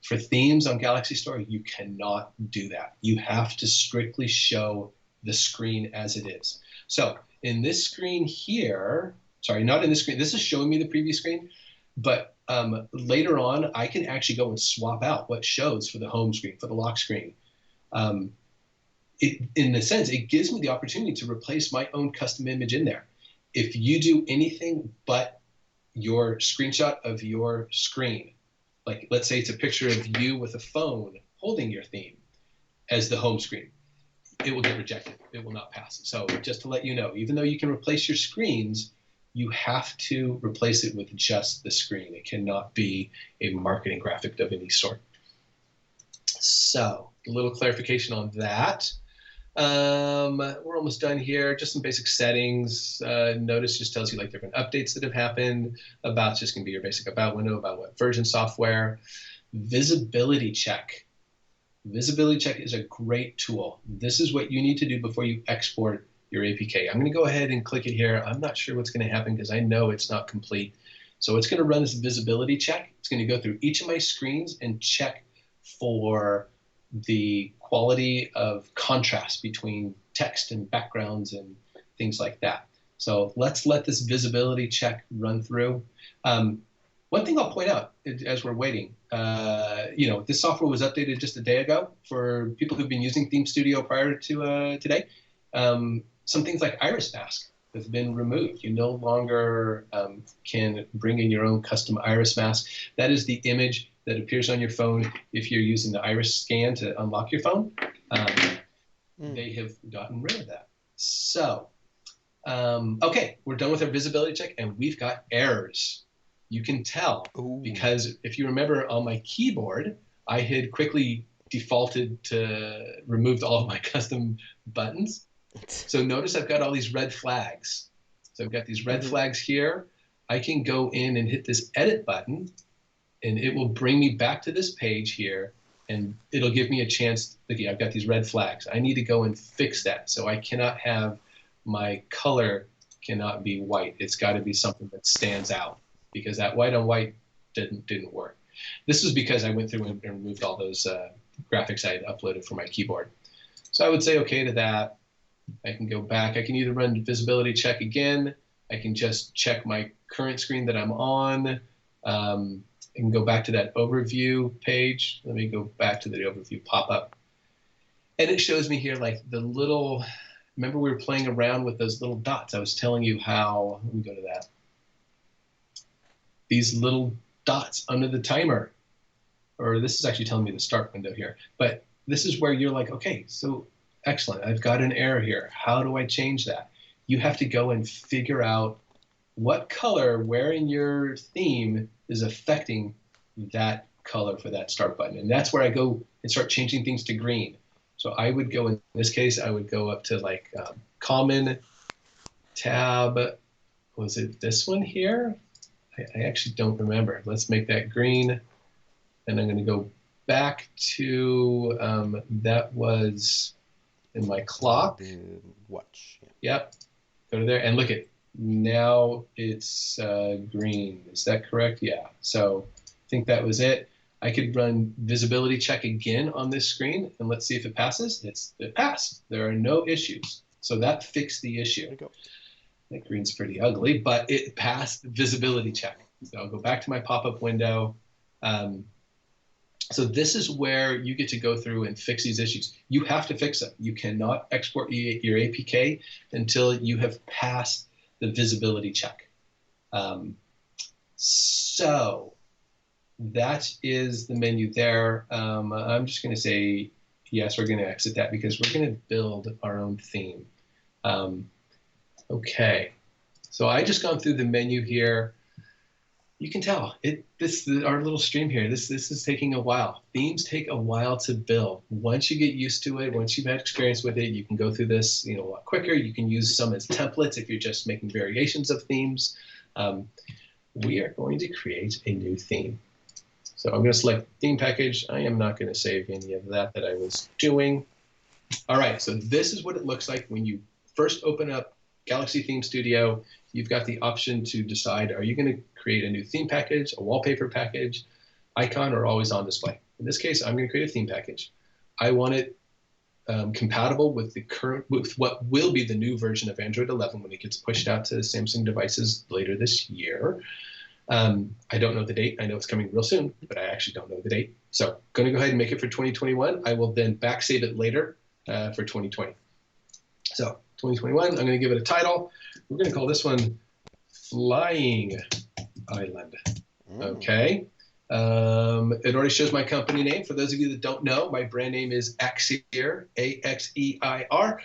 For themes on Galaxy Store, you cannot do that. You have to strictly show the screen as it is. So in this screen here, sorry, not in this screen, this is showing me the preview screen, but later on, I can actually go and swap out what shows for the home screen, for the lock screen. In a sense, it gives me the opportunity to replace my own custom image in there. If you do anything but your screenshot of your screen, like let's say it's a picture of you with a phone holding your theme as the home screen, it will get rejected. It will not pass. So just to let you know, even though you can replace your screens, you have to replace it with just the screen. It cannot be a marketing graphic of any sort. So a little clarification on that. We're almost done here. Just some basic settings. Notice just tells you like different updates that have happened. About's just going to be your basic about window, about what version software. Visibility check. Visibility check is a great tool. This is what you need to do before you export your APK. I'm going to go ahead and click it here. I'm not sure what's going to happen because I know it's not complete. So it's going to run this visibility check. It's going to go through each of my screens and check for the quality of contrast between text and backgrounds and things like that. So let's let this visibility check run through. One thing I'll point out as we're waiting, this software was updated just a day ago for people who've been using Theme Studio prior to today. Some things like Iris Mask have been removed. You no longer can bring in your own custom Iris Mask. That is the image that appears on your phone if you're using the iris scan to unlock your phone. They have gotten rid of that. So, okay, we're done with our visibility check, and we've got errors. You can tell because if you remember on my keyboard, I had quickly defaulted to removed all of my custom buttons. So notice I've got all these red flags. So I've got these red flags here. I can go in and hit this edit button, and it will bring me back to this page here, and it'll give me a chance. Okay, I've got these red flags. I need to go and fix that. So I cannot have my color cannot be white. It's got to be something that stands out because that white on white didn't work. This was because I went through and removed all those graphics I had uploaded for my keyboard. So I would say okay to that. I can go back. I can either run visibility check again. I can just check my current screen that I'm on. I can go back to that overview page. Let me go back to the overview pop-up. And it shows me here like the little, remember we were playing around with those little dots. I was telling you how, let me go to that. These little dots under the timer, or this is actually telling me the start window here. But this is where you're like, okay, so excellent. I've got an error here. How do I change that? You have to go and figure out what color, where in your theme is affecting that color for that start button. And that's where I go and start changing things to green. So I would go, in this case, I would go up to like common tab. Was it this one here? I actually don't remember. Let's make that green. And I'm going to go back to, that was in my clock. The watch. Yeah. Yep. Go to there and look at, now it's green. Is that correct? Yeah. So I think that was it. I could run visibility check again on this screen, and let's see if it passes. It passed. There are no issues. So that fixed the issue. There you go. That green's pretty ugly, but it passed visibility check. So I'll go back to my pop-up window. So this is where you get to go through and fix these issues. You have to fix them. You cannot export your APK until you have passed the visibility check. So that is the menu there. I'm just going to say, yes, we're going to exit that because we're going to build our own theme. Okay, so I just gone through the menu here. You can tell our little stream here. This is taking a while. Themes take a while to build. Once you get used to it, once you've had experience with it, you can go through this a lot quicker. You can use some as templates if you're just making variations of themes. We are going to create a new theme. So I'm going to select theme package. I am not going to save any of that I was doing. All right, so this is what it looks like when you first open up Galaxy Theme Studio. You've got the option to decide, are you going to create a new theme package, a wallpaper package, icon, or always on display? In this case, I'm going to create a theme package. I want it compatible with what will be the new version of Android 11 when it gets pushed out to Samsung devices later this year. I don't know the date. I know it's coming real soon, but I actually don't know the date. So I'm going to go ahead and make it for 2021. I will then back save it later for 2020. So 2021, I'm going to give it a title. We're going to call this one Flying Island. Mm. Okay. It already shows my company name. For those of you that don't know, my brand name is Axeir, Axeir.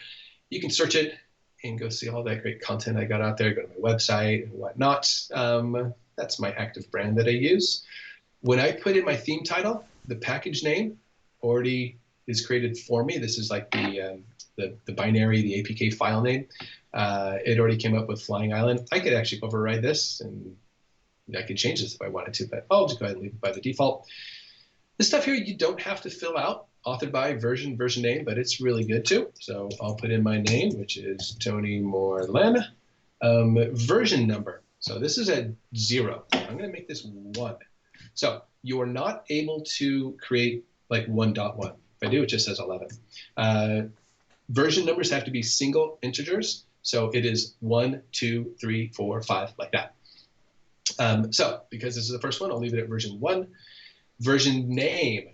You can search it and go see all that great content I got out there. Go to my website and whatnot. That's my active brand that I use. When I put in my theme title, the package name already is created for me. This is like the binary, the APK file name. It already came up with Flying Island. I could actually override this and I could change this if I wanted to, but I'll just go ahead and leave it by the default. This stuff here you don't have to fill out, authored by, version name, but it's really good too. So I'll put in my name, which is Tony Morelan. Version number. So this is at 0. I'm going to make this 1. So you are not able to create like 1.1. If I do, it just says 11. Version numbers have to be single integers. So it is 1, 2, 3, 4, 5, like that. So because this is the first one, I'll leave it at version 1. Version name.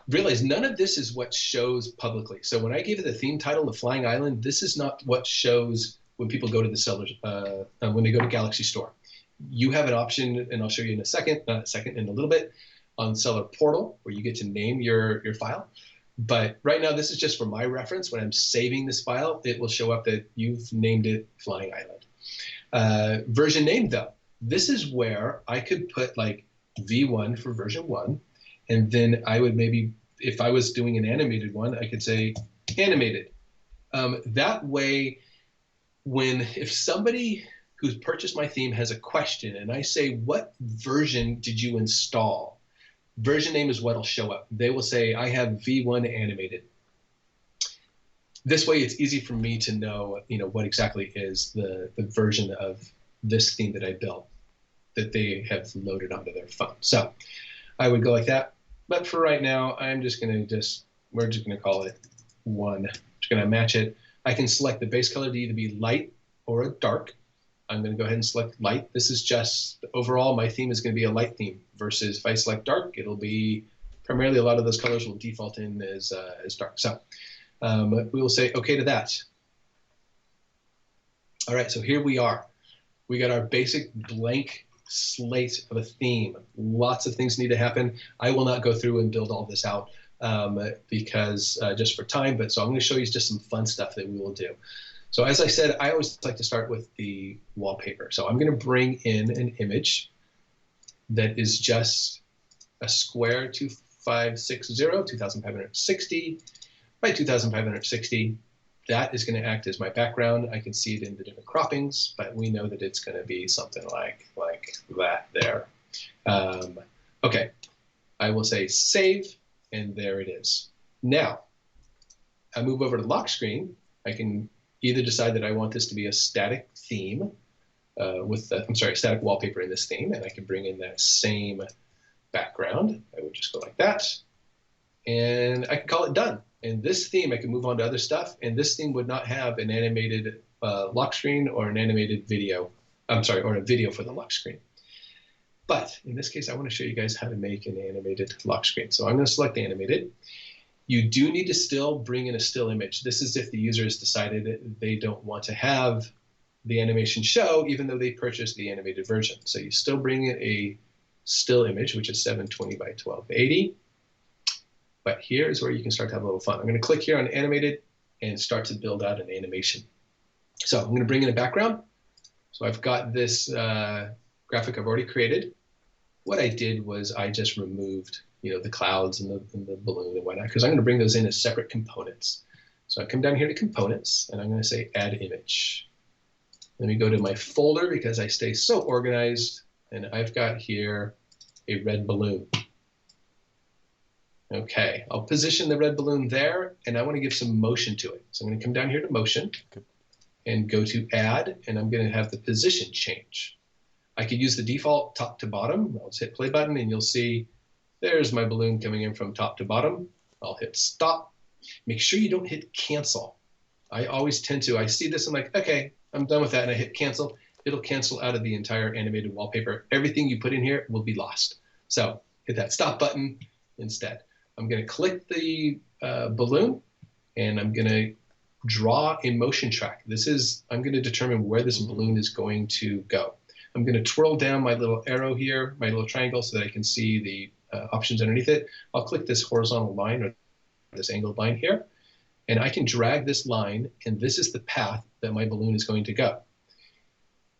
Realize none of this is what shows publicly. So when I gave it the theme title, The Flying Island, this is not what shows when people go to the sellers, when they go to Galaxy Store. You have an option, and I'll show you in a second, in a little bit, on Seller Portal, where you get to name your file. But right now, this is just for my reference. When I'm saving this file, it will show up that you've named it Flying Island. Version name, though, this is where I could put like V1 for version 1, and then I would maybe, if I was doing an animated one, I could say animated. That way, if somebody who's purchased my theme has a question and I say, what version did you install? Version name is what will show up. They will say, I have V1 animated. This way, it's easy for me to know, what exactly is the version of this theme that I built that they have loaded onto their phone. So I would go like that. But for right now, we're just going to call it 1. Just going to match it. I can select the base color to either be light or a dark. I'm going to go ahead and select light. This is just overall, my theme is going to be a light theme versus if I select dark, it'll be primarily a lot of those colors will default in as dark. So we will say okay to that. All right, so here we are. We got our basic blank slate of a theme. Lots of things need to happen. I will not go through and build all this out because just for time, so I'm going to show you just some fun stuff that we will do. So as I said, I always like to start with the wallpaper. So I'm going to bring in an image that is just a square 2560 by 2560. That is going to act as my background. I can see it in the different croppings, but we know that it's going to be something like that there. Okay, I will say save, and there it is. Now, I move over to lock screen. I can either decide that I want this to be a static theme static wallpaper in this theme, and I can bring in that same background. I would just go like that, and I can call it done. And this theme, I can move on to other stuff, and this theme would not have an animated lock screen or an animated video, or a video for the lock screen. But in this case, I want to show you guys how to make an animated lock screen. So I'm going to select animated. You do need to still bring in a still image. This is if the user has decided they don't want to have the animation show, even though they purchased the animated version. So you still bring in a still image, which is 720 by 1280. But here's where you can start to have a little fun. I'm going to click here on animated and start to build out an animation. So I'm going to bring in a background. So I've got this graphic I've already created. What I did was I just removed the clouds and the balloon and whatnot, because I'm going to bring those in as separate components. So I come down here to components, and I'm going to say add image. Let me go to my folder because I stay so organized, and I've got here a red balloon. Okay, I'll position the red balloon there, and I want to give some motion to it. So I'm going to come down here to motion and go to add, and I'm going to have the position change. I could use the default top to bottom. I'll just hit play button, and you'll see there's my balloon coming in from top to bottom. I'll hit stop. Make sure you don't hit cancel. I always tend to. I see this, I'm like, okay, I'm done with that, and I hit cancel. It'll cancel out of the entire animated wallpaper. Everything you put in here will be lost. So hit that stop button instead. I'm going to click the balloon, and I'm going to draw a motion track. I'm going to determine where this balloon is going to go. I'm going to twirl down my little arrow here, my little triangle, so that I can see the options underneath it. I'll click this horizontal line or this angled line here, and I can drag this line, and this is the path that my balloon is going to go.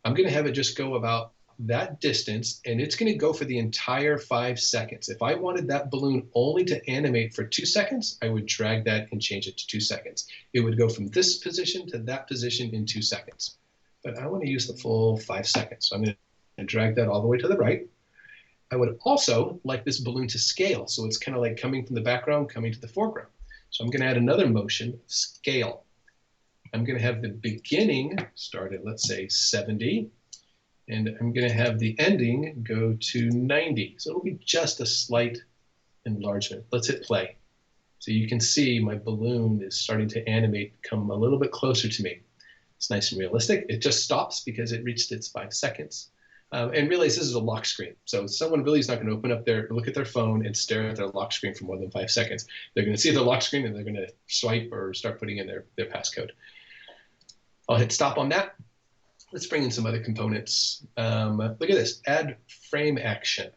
I'm going to have it just go about that distance, and it's going to go for the entire 5 seconds. If I wanted that balloon only to animate for 2 seconds, I would drag that and change it to 2 seconds. It would go from this position to that position in 2 seconds. But I want to use the full 5 seconds. So I'm going to drag that all the way to the right. I would also like this balloon to scale. So it's kind of like coming from the background, coming to the foreground. So I'm going to add another motion, scale. I'm going to have the beginning start at, let's say, 70. And I'm going to have the ending go to 90. So it'll be just a slight enlargement. Let's hit play. So you can see my balloon is starting to animate, come a little bit closer to me. It's nice and realistic. It just stops because it reached its 5 seconds. And realize this is a lock screen. So someone really is not going to open up look at their phone and stare at their lock screen for more than 5 seconds. They're going to see their lock screen and they're going to swipe or start putting in their passcode. I'll hit stop on that. Let's bring in some other components. Look at this, add frame action,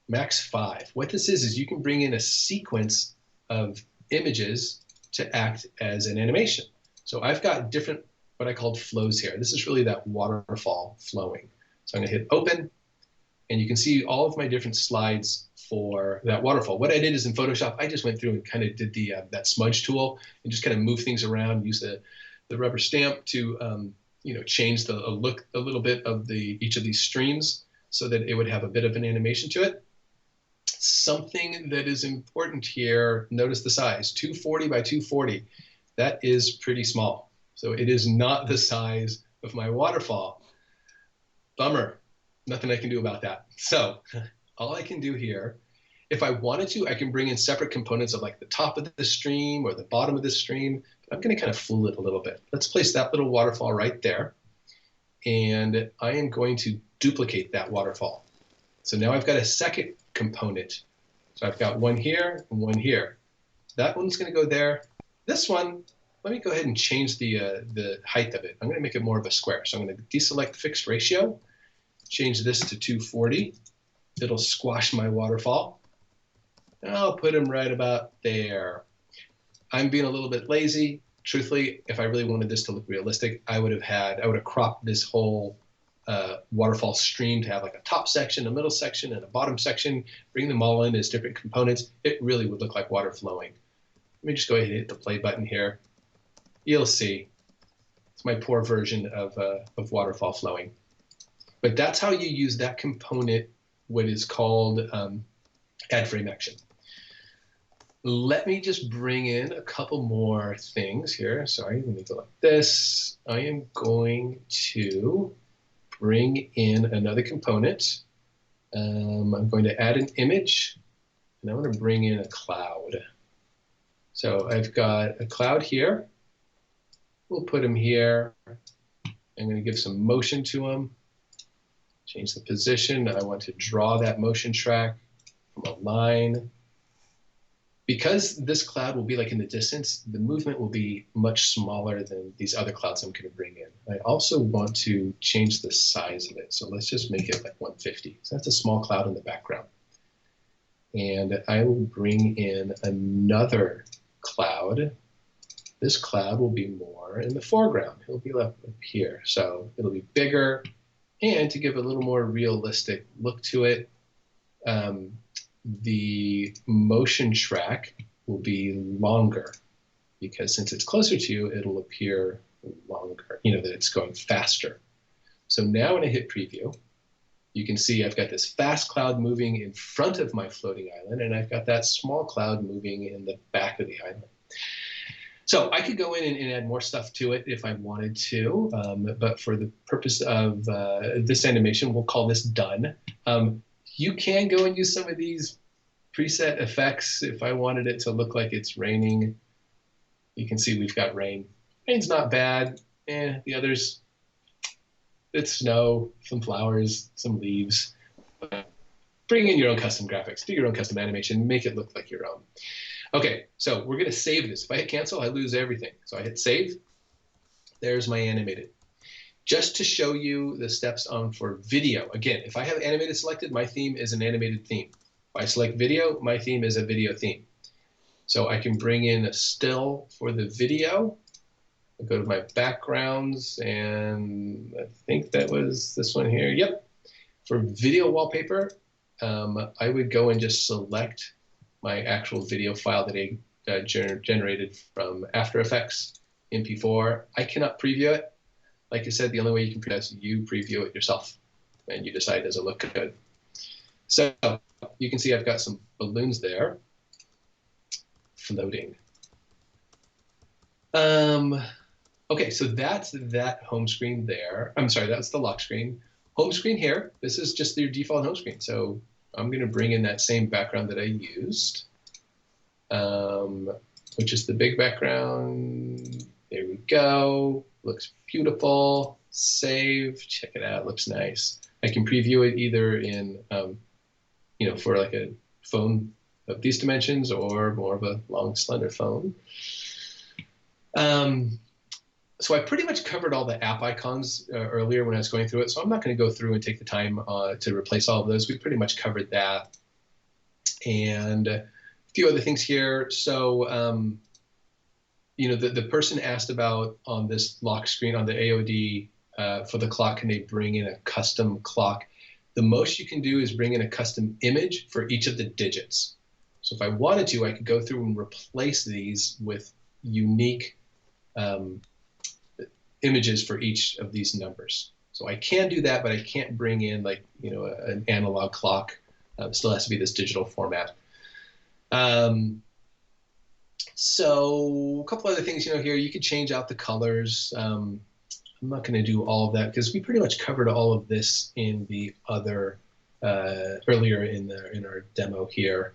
max 5. What this is you can bring in a sequence of images to act as an animation. So I've got different, what I called flows here. This is really that waterfall flowing. So I'm gonna hit open, and you can see all of my different slides for that waterfall. What I did is in Photoshop, I just went through and kind of did that smudge tool and just kind of move things around, use the rubber stamp to change the look a little bit of each of these streams so that it would have a bit of an animation to it. Something that is important here, notice the size, 240 by 240. That is pretty small. So it is not the size of my waterfall. Bummer, nothing I can do about that. So all I can do here, if I wanted to, I can bring in separate components of like the top of the stream or the bottom of the stream. I'm going to kind of fool it a little bit. Let's place that little waterfall right there. And I am going to duplicate that waterfall. So now I've got a second component. So I've got one here and one here. That one's going to go there. This one, let me go ahead and change the height of it. I'm going to make it more of a square. So I'm going to deselect fixed ratio, change this to 240. It'll squash my waterfall. And I'll put him right about there. I'm being a little bit lazy. Truthfully, if I really wanted this to look realistic, I would have cropped this whole waterfall stream to have like a top section, a middle section, and a bottom section, bring them all in as different components. It really would look like water flowing. Let me just go ahead and hit the play button here. You'll see. It's my poor version of waterfall flowing. But that's how you use that component, what is called add frame action. Let me just bring in a couple more things here. Sorry, let me go like this. I am going to bring in another component. I'm going to add an image, and I'm going to bring in a cloud. So I've got a cloud here. We'll put him here. I'm going to give some motion to him. Change the position. I want to draw that motion track from a line. Because this cloud will be like in the distance, the movement will be much smaller than these other clouds I'm going to bring in. I also want to change the size of it. So let's just make it like 150. So that's a small cloud in the background. And I will bring in another cloud. This cloud will be more in the foreground. It'll be up here. So it'll be bigger. And to give a little more realistic look to it, the motion track will be longer because since it's closer to you, it'll appear longer, that it's going faster. So now when I hit preview, you can see I've got this fast cloud moving in front of my floating island, and I've got that small cloud moving in the back of the island. So I could go in and add more stuff to it if I wanted to, but for the purpose of this animation, we'll call this done. You can go and use some of these preset effects if I wanted it to look like it's raining. You can see we've got rain. Rain's not bad. The others, it's snow, some flowers, some leaves. Bring in your own custom graphics. Do your own custom animation. Make it look like your own. Okay, so we're going to save this. If I hit cancel, I lose everything. So I hit save. There's my animated. Just to show you the steps on for video. Again, if I have animated selected, my theme is an animated theme. If I select video, my theme is a video theme. So I can bring in a still for the video. I'll go to my backgrounds, and I think that was this one here. Yep. For video wallpaper, I would go and just select my actual video file that I generated from After Effects, MP4. I cannot preview it. Like I said, the only way you can preview it is you preview it yourself, and you decide, does it look good? So you can see I've got some balloons there floating. Okay, so that's that home screen there. I'm sorry, that's the lock screen. Home screen here, this is just your default home screen. So I'm going to bring in that same background that I used, which is the big background. There we go. Looks beautiful. Save. Check it out. Looks nice. I can preview it either in, for like a phone of these dimensions or more of a long, slender phone. So I pretty much covered all the app icons earlier when I was going through it. So I'm not going to go through and take the time to replace all of those. We pretty much covered that. And a few other things here. So, the person asked about on this lock screen on the AOD for the clock, can they bring in a custom clock? The most you can do is bring in a custom image for each of the digits. So if I wanted to, I could go through and replace these with unique images for each of these numbers. So I can do that, but I can't bring in an analog clock. It still has to be this digital format. So a couple other things, here, you could change out the colors. I'm not going to do all of that because we pretty much covered all of this in the other, earlier in our demo here.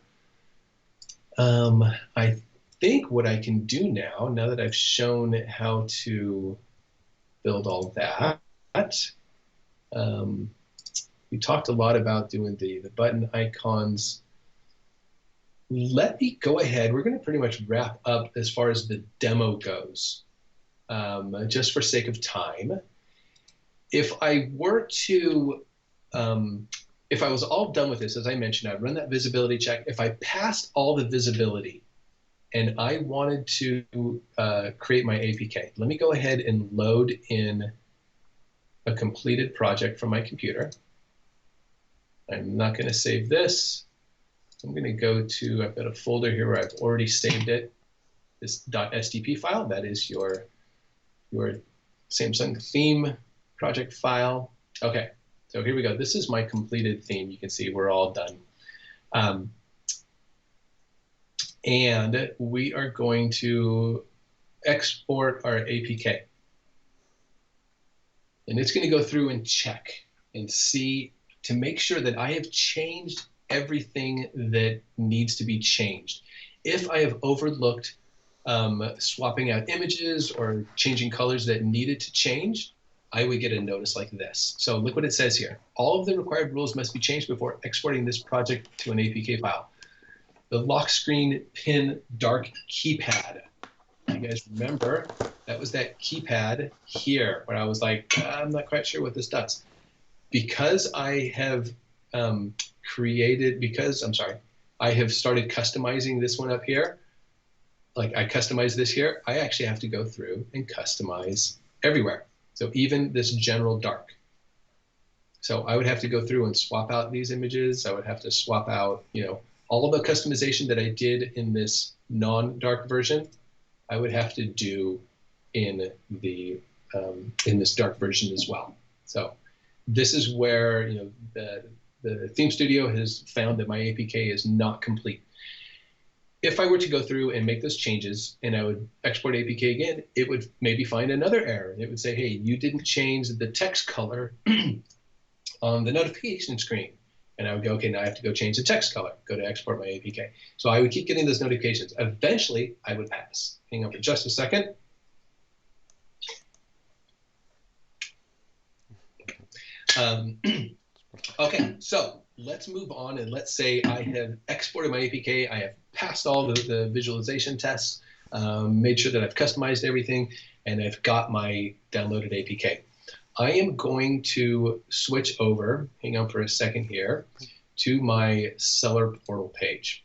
I think what I can do now that I've shown how to build all that, we talked a lot about doing the button icons. Let me go ahead. We're going to pretty much wrap up as far as the demo goes, just for sake of time. If I were to, if I was all done with this, as I mentioned, I'd run that visibility check. If I passed all the visibility and I wanted to create my APK, let me go ahead and load in a completed project from my computer. I'm not going to save this. I'm going to go to, I've got a folder here where I've already saved it, this .stp file. That is your Samsung theme project file. Okay, so here we go. This is my completed theme. You can see we're all done. And we are going to export our APK. And it's going to go through and check and see to make sure that I have changed everything that needs to be changed. If I have overlooked swapping out images or changing colors that needed to change, I would get a notice like this. So look what it says here. All of the required rules must be changed before exporting this project to an APK file. The lock screen pin dark keypad. You guys remember, that was that keypad here where I was like, I'm not quite sure what this does. Because I have I have started customizing this one up here. Like I customized this here, I actually have to go through and customize everywhere. So even this general dark. So I would have to go through and swap out these images. I would have to swap out, all of the customization that I did in this non-dark version, I would have to do in the in this dark version as well. So this is where the Theme Studio has found that my APK is not complete. If I were to go through and make those changes and I would export APK again, it would maybe find another error. And it would say, hey, you didn't change the text color on the notification screen. And I would go, okay, now I have to go change the text color, go to export my APK. So I would keep getting those notifications. Eventually, I would pass. Hang on for just a second. Okay, so let's move on and let's say I have exported my APK, I have passed all the visualization tests, made sure that I've customized everything, and I've got my downloaded APK. I am going to switch over, hang on for a second here, to my seller portal page.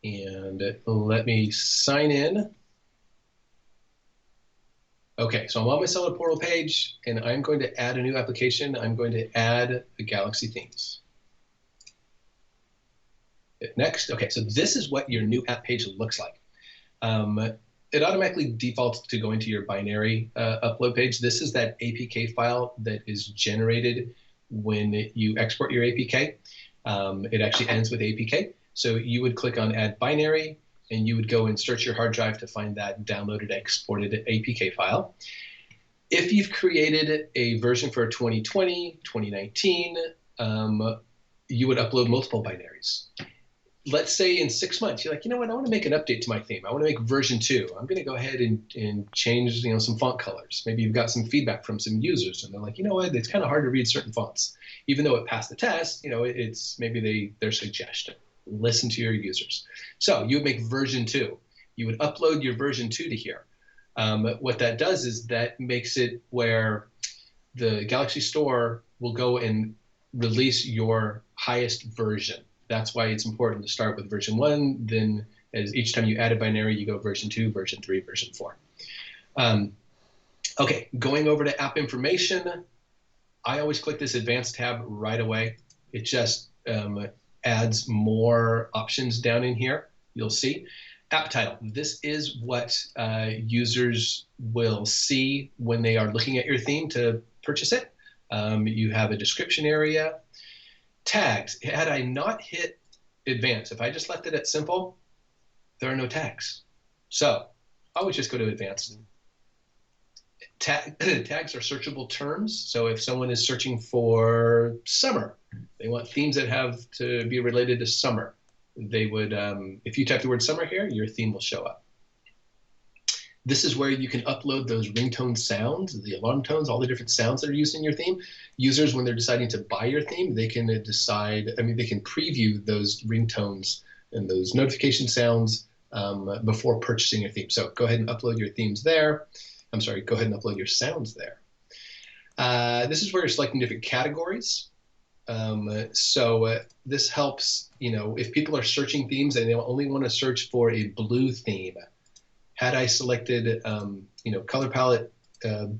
And let me sign in. Okay, so I'm on my seller portal page, and I'm going to add a new application. I'm going to add the Galaxy themes. Hit next. Okay, so this is what your new app page looks like. It automatically defaults to going to your binary upload page. This is that APK file that is generated when you export your APK. It actually ends with APK. So you would click on Add Binary, and you would go and search your hard drive to find that downloaded, exported APK file. If you've created a version for 2020, 2019, you would upload multiple binaries. Let's say in 6 months, you're like, you know what, I want to make an update to my theme. I want to make version 2. I'm going to go ahead and change, some font colors. Maybe you've got some feedback from some users, and they're like, you know what, it's kind of hard to read certain fonts. Even though it passed the test, it's maybe their suggestion. Listen to your users. So you would make version 2. You would upload your version 2 to here. What that does is that makes it where the Galaxy Store will go and release your highest version. That's why it's important to start with version 1. Then as each time you add a binary, you go version 2, version 3, version 4. Okay, going over to app information, I always click this advanced tab right away. It just adds more options down in here. You'll see. App title. This is what users will see when they are looking at your theme to purchase it. You have a description area. Tags. Had I not hit advanced, if I just left it at simple, there are no tags. So I would just go to advanced. Tags are searchable terms. So if someone is searching for summer, they want themes that have to be related to summer. They would, if you type the word summer here, your theme will show up. This is where you can upload those ringtone sounds, the alarm tones, all the different sounds that are used in your theme. Users, when they're deciding to buy your theme, they can decide, they can preview those ringtones and those notification sounds before purchasing your theme. So go ahead and upload your themes there. I'm sorry, go ahead and upload your sounds there. This is where you're selecting different categories. This helps, if people are searching themes and they only want to search for a blue theme. Had I selected, color palette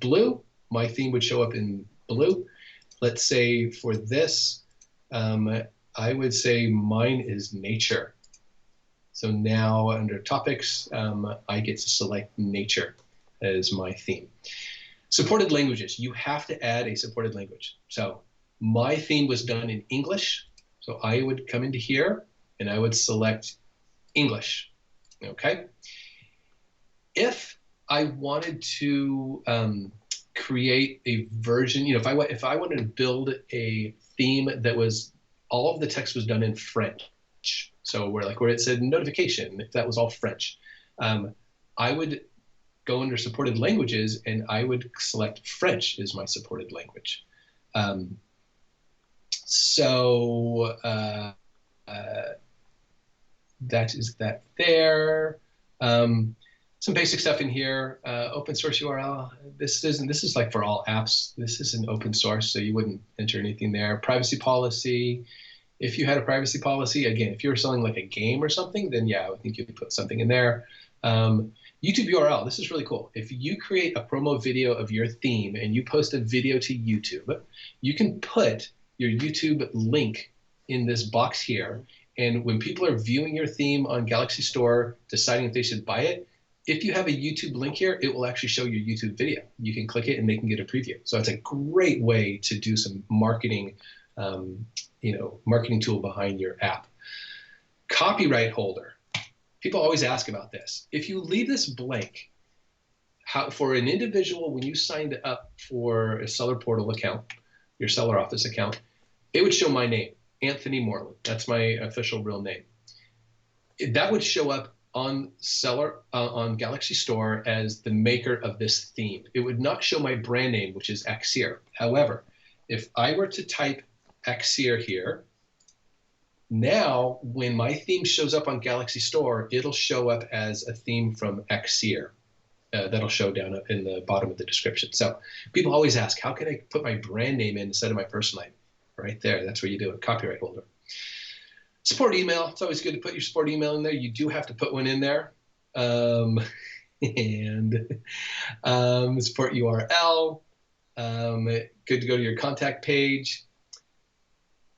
blue, my theme would show up in blue. Let's say for this, I would say mine is nature. So now under topics, I get to select nature as my theme. Supported languages. You have to add a supported language. So my theme was done in English. So I would come into here and I would select English. Okay. If I wanted to create a version, if I wanted to build a theme that was all of the text was done in French, so where it said notification, if that was all French, I would go under supported languages and I would select French as my supported language. That is that there. Some basic stuff in here. Open source URL. This is like for all apps. This isn't open source, so you wouldn't enter anything there. Privacy policy. If you had a privacy policy, again, if you were selling like a game or something, then yeah, I would think you could put something in there. YouTube URL. This is really cool. If you create a promo video of your theme and you post a video to YouTube, you can put your YouTube link in this box here. And when people are viewing your theme on Galaxy Store, deciding if they should buy it, if you have a YouTube link here, it will actually show your YouTube video. You can click it and they can get a preview. So it's a great way to do some marketing, marketing tool behind your app. Copyright holder. People always ask about this. If you leave this blank, for an individual, when you signed up for a seller portal account, your seller office account, it would show my name, Anthony Morelan. That's my official real name. That would show up on on Galaxy Store as the maker of this theme. It would not show my brand name, which is Xseer. However, if I were to type Xseer here, now when my theme shows up on Galaxy Store, it'll show up as a theme from Xseer. that'll show down in the bottom of the description. So people always ask, how can I put my brand name in instead of my personal name? Right there, that's where you do it, copyright holder. Support email, it's always good to put your support email in there. You do have to put one in there. And support URL, good to go to your contact page.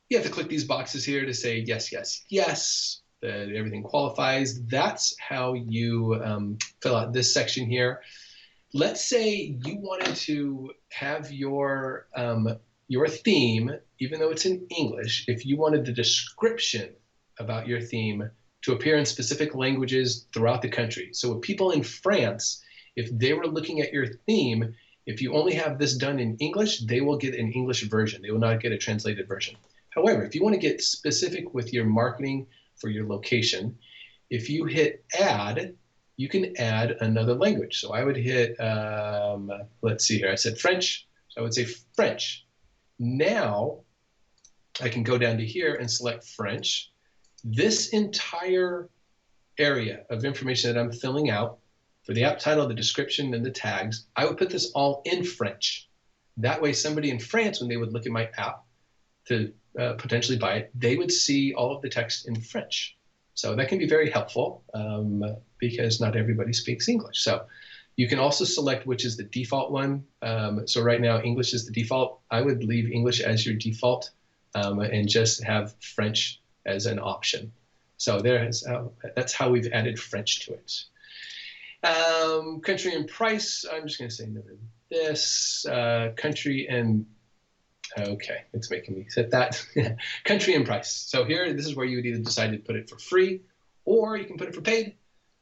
You have to click these boxes here to say yes, yes, yes, that everything qualifies. That's how you fill out this section here. Let's say you wanted to have your theme, even though it's in English, if you wanted the description about your theme to appear in specific languages throughout the country. So if people in France, if they were looking at your theme, if you only have this done in English, they will get an English version. They will not get a translated version. However, if you want to get specific with your marketing for your location, if you hit add, you can add another language. So I would hit, let's see here, I said French, so I would say French. Now I can go down to here and select French. This entire area of information that I'm filling out for the app title, the description, and the tags, I would put this all in French. That way somebody in France, when they would look at my app to potentially buy it, they would see all of the text in French. So that can be very helpful because not everybody speaks English. So you can also select which is the default one. So right now, English is the default. I would leave English as your default and just have French as an option. So that's how we've added French to it. Country and price, I'm just going to say none of this. Country and, okay, it's making me set that. Country and price. So here, this is where you would either decide to put it for free or you can put it for paid.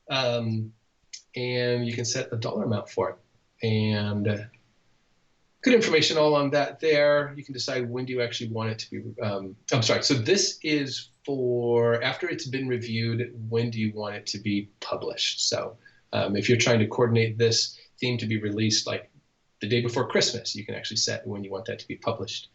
And you can set a dollar amount for it. And good information all on that there. You can decide when do you actually want it to be, I'm sorry, so this is for after it's been reviewed, when do you want it to be published? So if you're trying to coordinate this theme to be released like the day before Christmas, you can actually set when you want that to be published.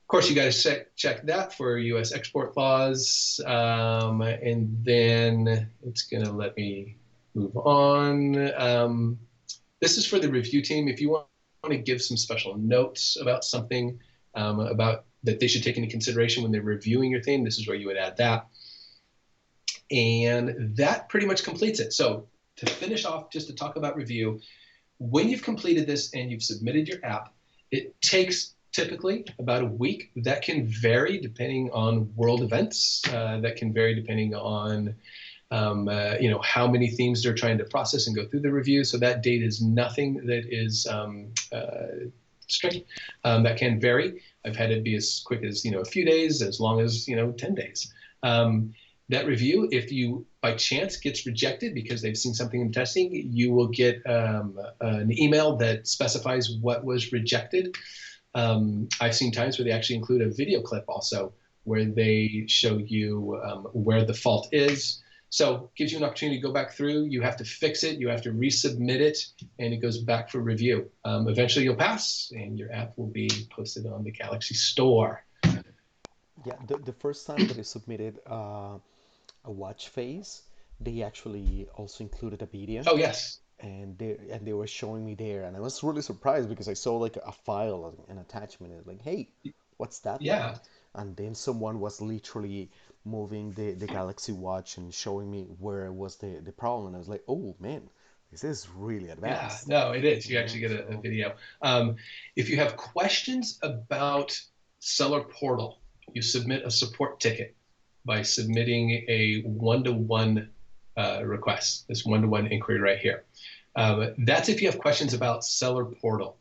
Of course, you got to check that for US export laws, and then it's going to let me move on. This is for the review team. If you want to give some special notes about something about that they should take into consideration when they're reviewing your theme, this is where you would add that. And that pretty much completes it. So to finish off, just to talk about review, when you've completed this and you've submitted your app, it takes typically about a week. That can vary depending on world events. That can vary depending on how many themes they're trying to process and go through the review. So that date is nothing that is strict. That can vary. I've had it be as quick as a few days, as long as 10 days. That review, if you by chance gets rejected because they've seen something in testing, you will get an email that specifies what was rejected. I've seen times where they actually include a video clip also where they show you where the fault is. So it gives you an opportunity to go back through. You have to fix it. You have to resubmit it, and it goes back for review. Eventually you'll pass, and your app will be posted on the Galaxy Store. Yeah, the first time that I submitted a watch face, they actually also included a video. Oh, yes. And they were showing me there, and I was really surprised because I saw like a file, an attachment, and like, hey, what's that? Yeah. And then someone was literally moving the Galaxy Watch and showing me where was the problem, and I was like, oh man, this is really advanced. Yeah, no, it is. You actually get a video. If you have questions about Seller Portal, you submit a support ticket by submitting a one-to-one request, this one-to-one inquiry right here. That's if you have questions about Seller Portal.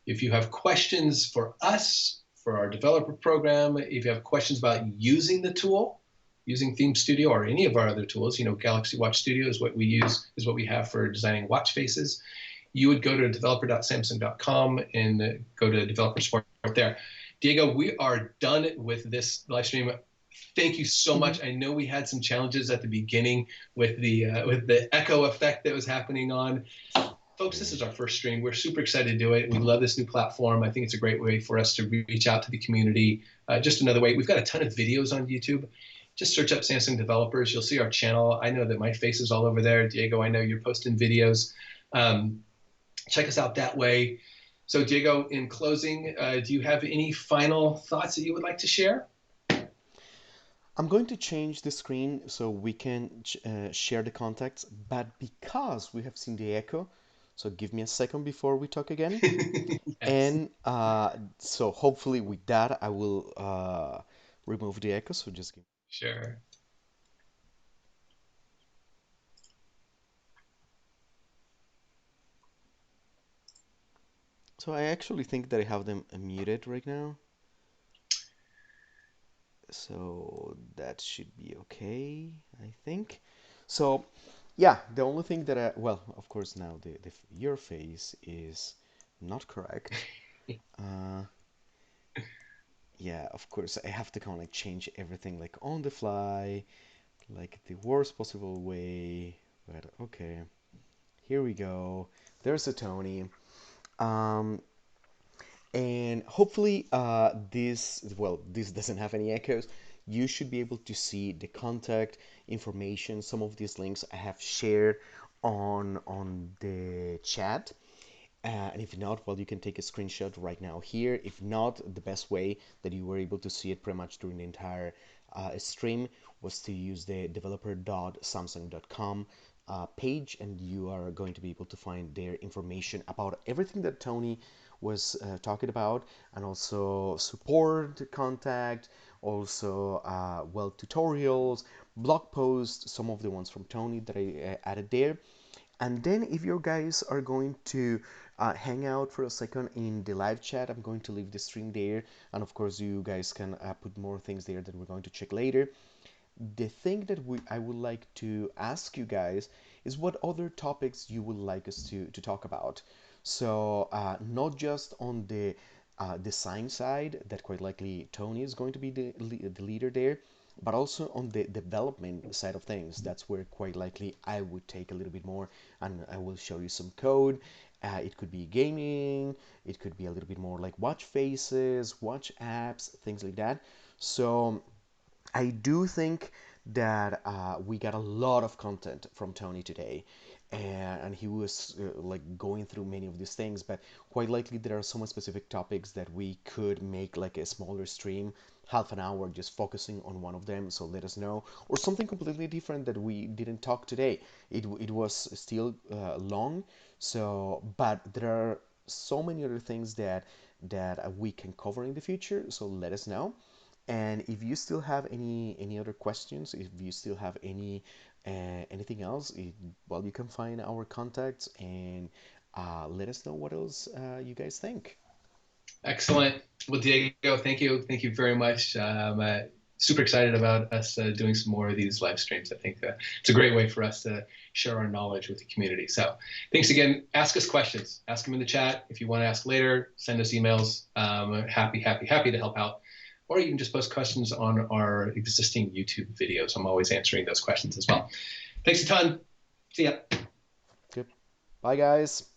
If you have questions for us, for our developer program, if you have questions about using the tool, using Theme Studio or any of our other tools, Galaxy Watch Studio is what we use, is what we have for designing watch faces, you would go to developer.samsung.com and go to developer support there. Diego, we are done with this live stream. Thank you so much. I know we had some challenges at the beginning with the echo effect that was happening on. Folks, this is our first stream. We're super excited to do it. We love this new platform. I think it's a great way for us to reach out to the community. Just another way. We've got a ton of videos on YouTube. just search up Samsung Developers. You'll see our channel. I know that my face is all over there. Diego, I know you're posting videos. Check us out that way. So Diego, in closing, do you have any final thoughts that you would like to share? I'm going to change the screen so we can share the contacts, but because we have seen the echo, so give me a second before we talk again. Yes. And so hopefully with that, I will remove the echo. So just give. Sure. So I actually think that I have them muted right now. So that should be okay, I think. So yeah, the only thing that well, of course now your face is not correct. Uh, yeah, of course I have to kind of like change everything like on the fly, like the worst possible way. But okay, here we go. There's a Tony. Um, and hopefully this doesn't have any echoes. You should be able to see the contact information. Some of these links I have shared on the chat. And if not, well, you can take a screenshot right now here. If not, the best way that you were able to see it pretty much during the entire stream was to use the developer.samsung.com page, and you are going to be able to find their information about everything that Tony was talking about, and also support, contact, also well, tutorials, blog posts, some of the ones from Tony that I added there. And then if you guys are going to hang out for a second in the live chat, I'm going to leave the stream there. And of course, you guys can put more things there that we're going to check later. The thing that I would like to ask you guys is what other topics you would like us to talk about. So not just on the design side, that quite likely Tony is going to be the leader there, but also on the development side of things. That's where quite likely I would take a little bit more, and I will show you some code. It could be gaming, it could be a little bit more like watch faces, watch apps, things like that. So I do think that we got a lot of content from Tony today, and he was like going through many of these things. But quite likely there are some specific topics that we could make like a smaller stream, half an hour, just focusing on one of them. So let us know, or something completely different that we didn't talk today. It was still long, so but there are so many other things that we can cover in the future. So let us know. And if you still have any other questions, if you still have anything else, well, you can find our contacts and let us know what else you guys think. Excellent. Well, Diego, thank you. Thank you very much. Super excited about us doing some more of these live streams. I think it's a great way for us to share our knowledge with the community. So thanks again. Ask us questions. Ask them in the chat. If you want to ask later, send us emails. Happy to help out. Or you can just post questions on our existing YouTube videos. I'm always answering those questions as well. Thanks a ton. See ya. Good. Bye, guys.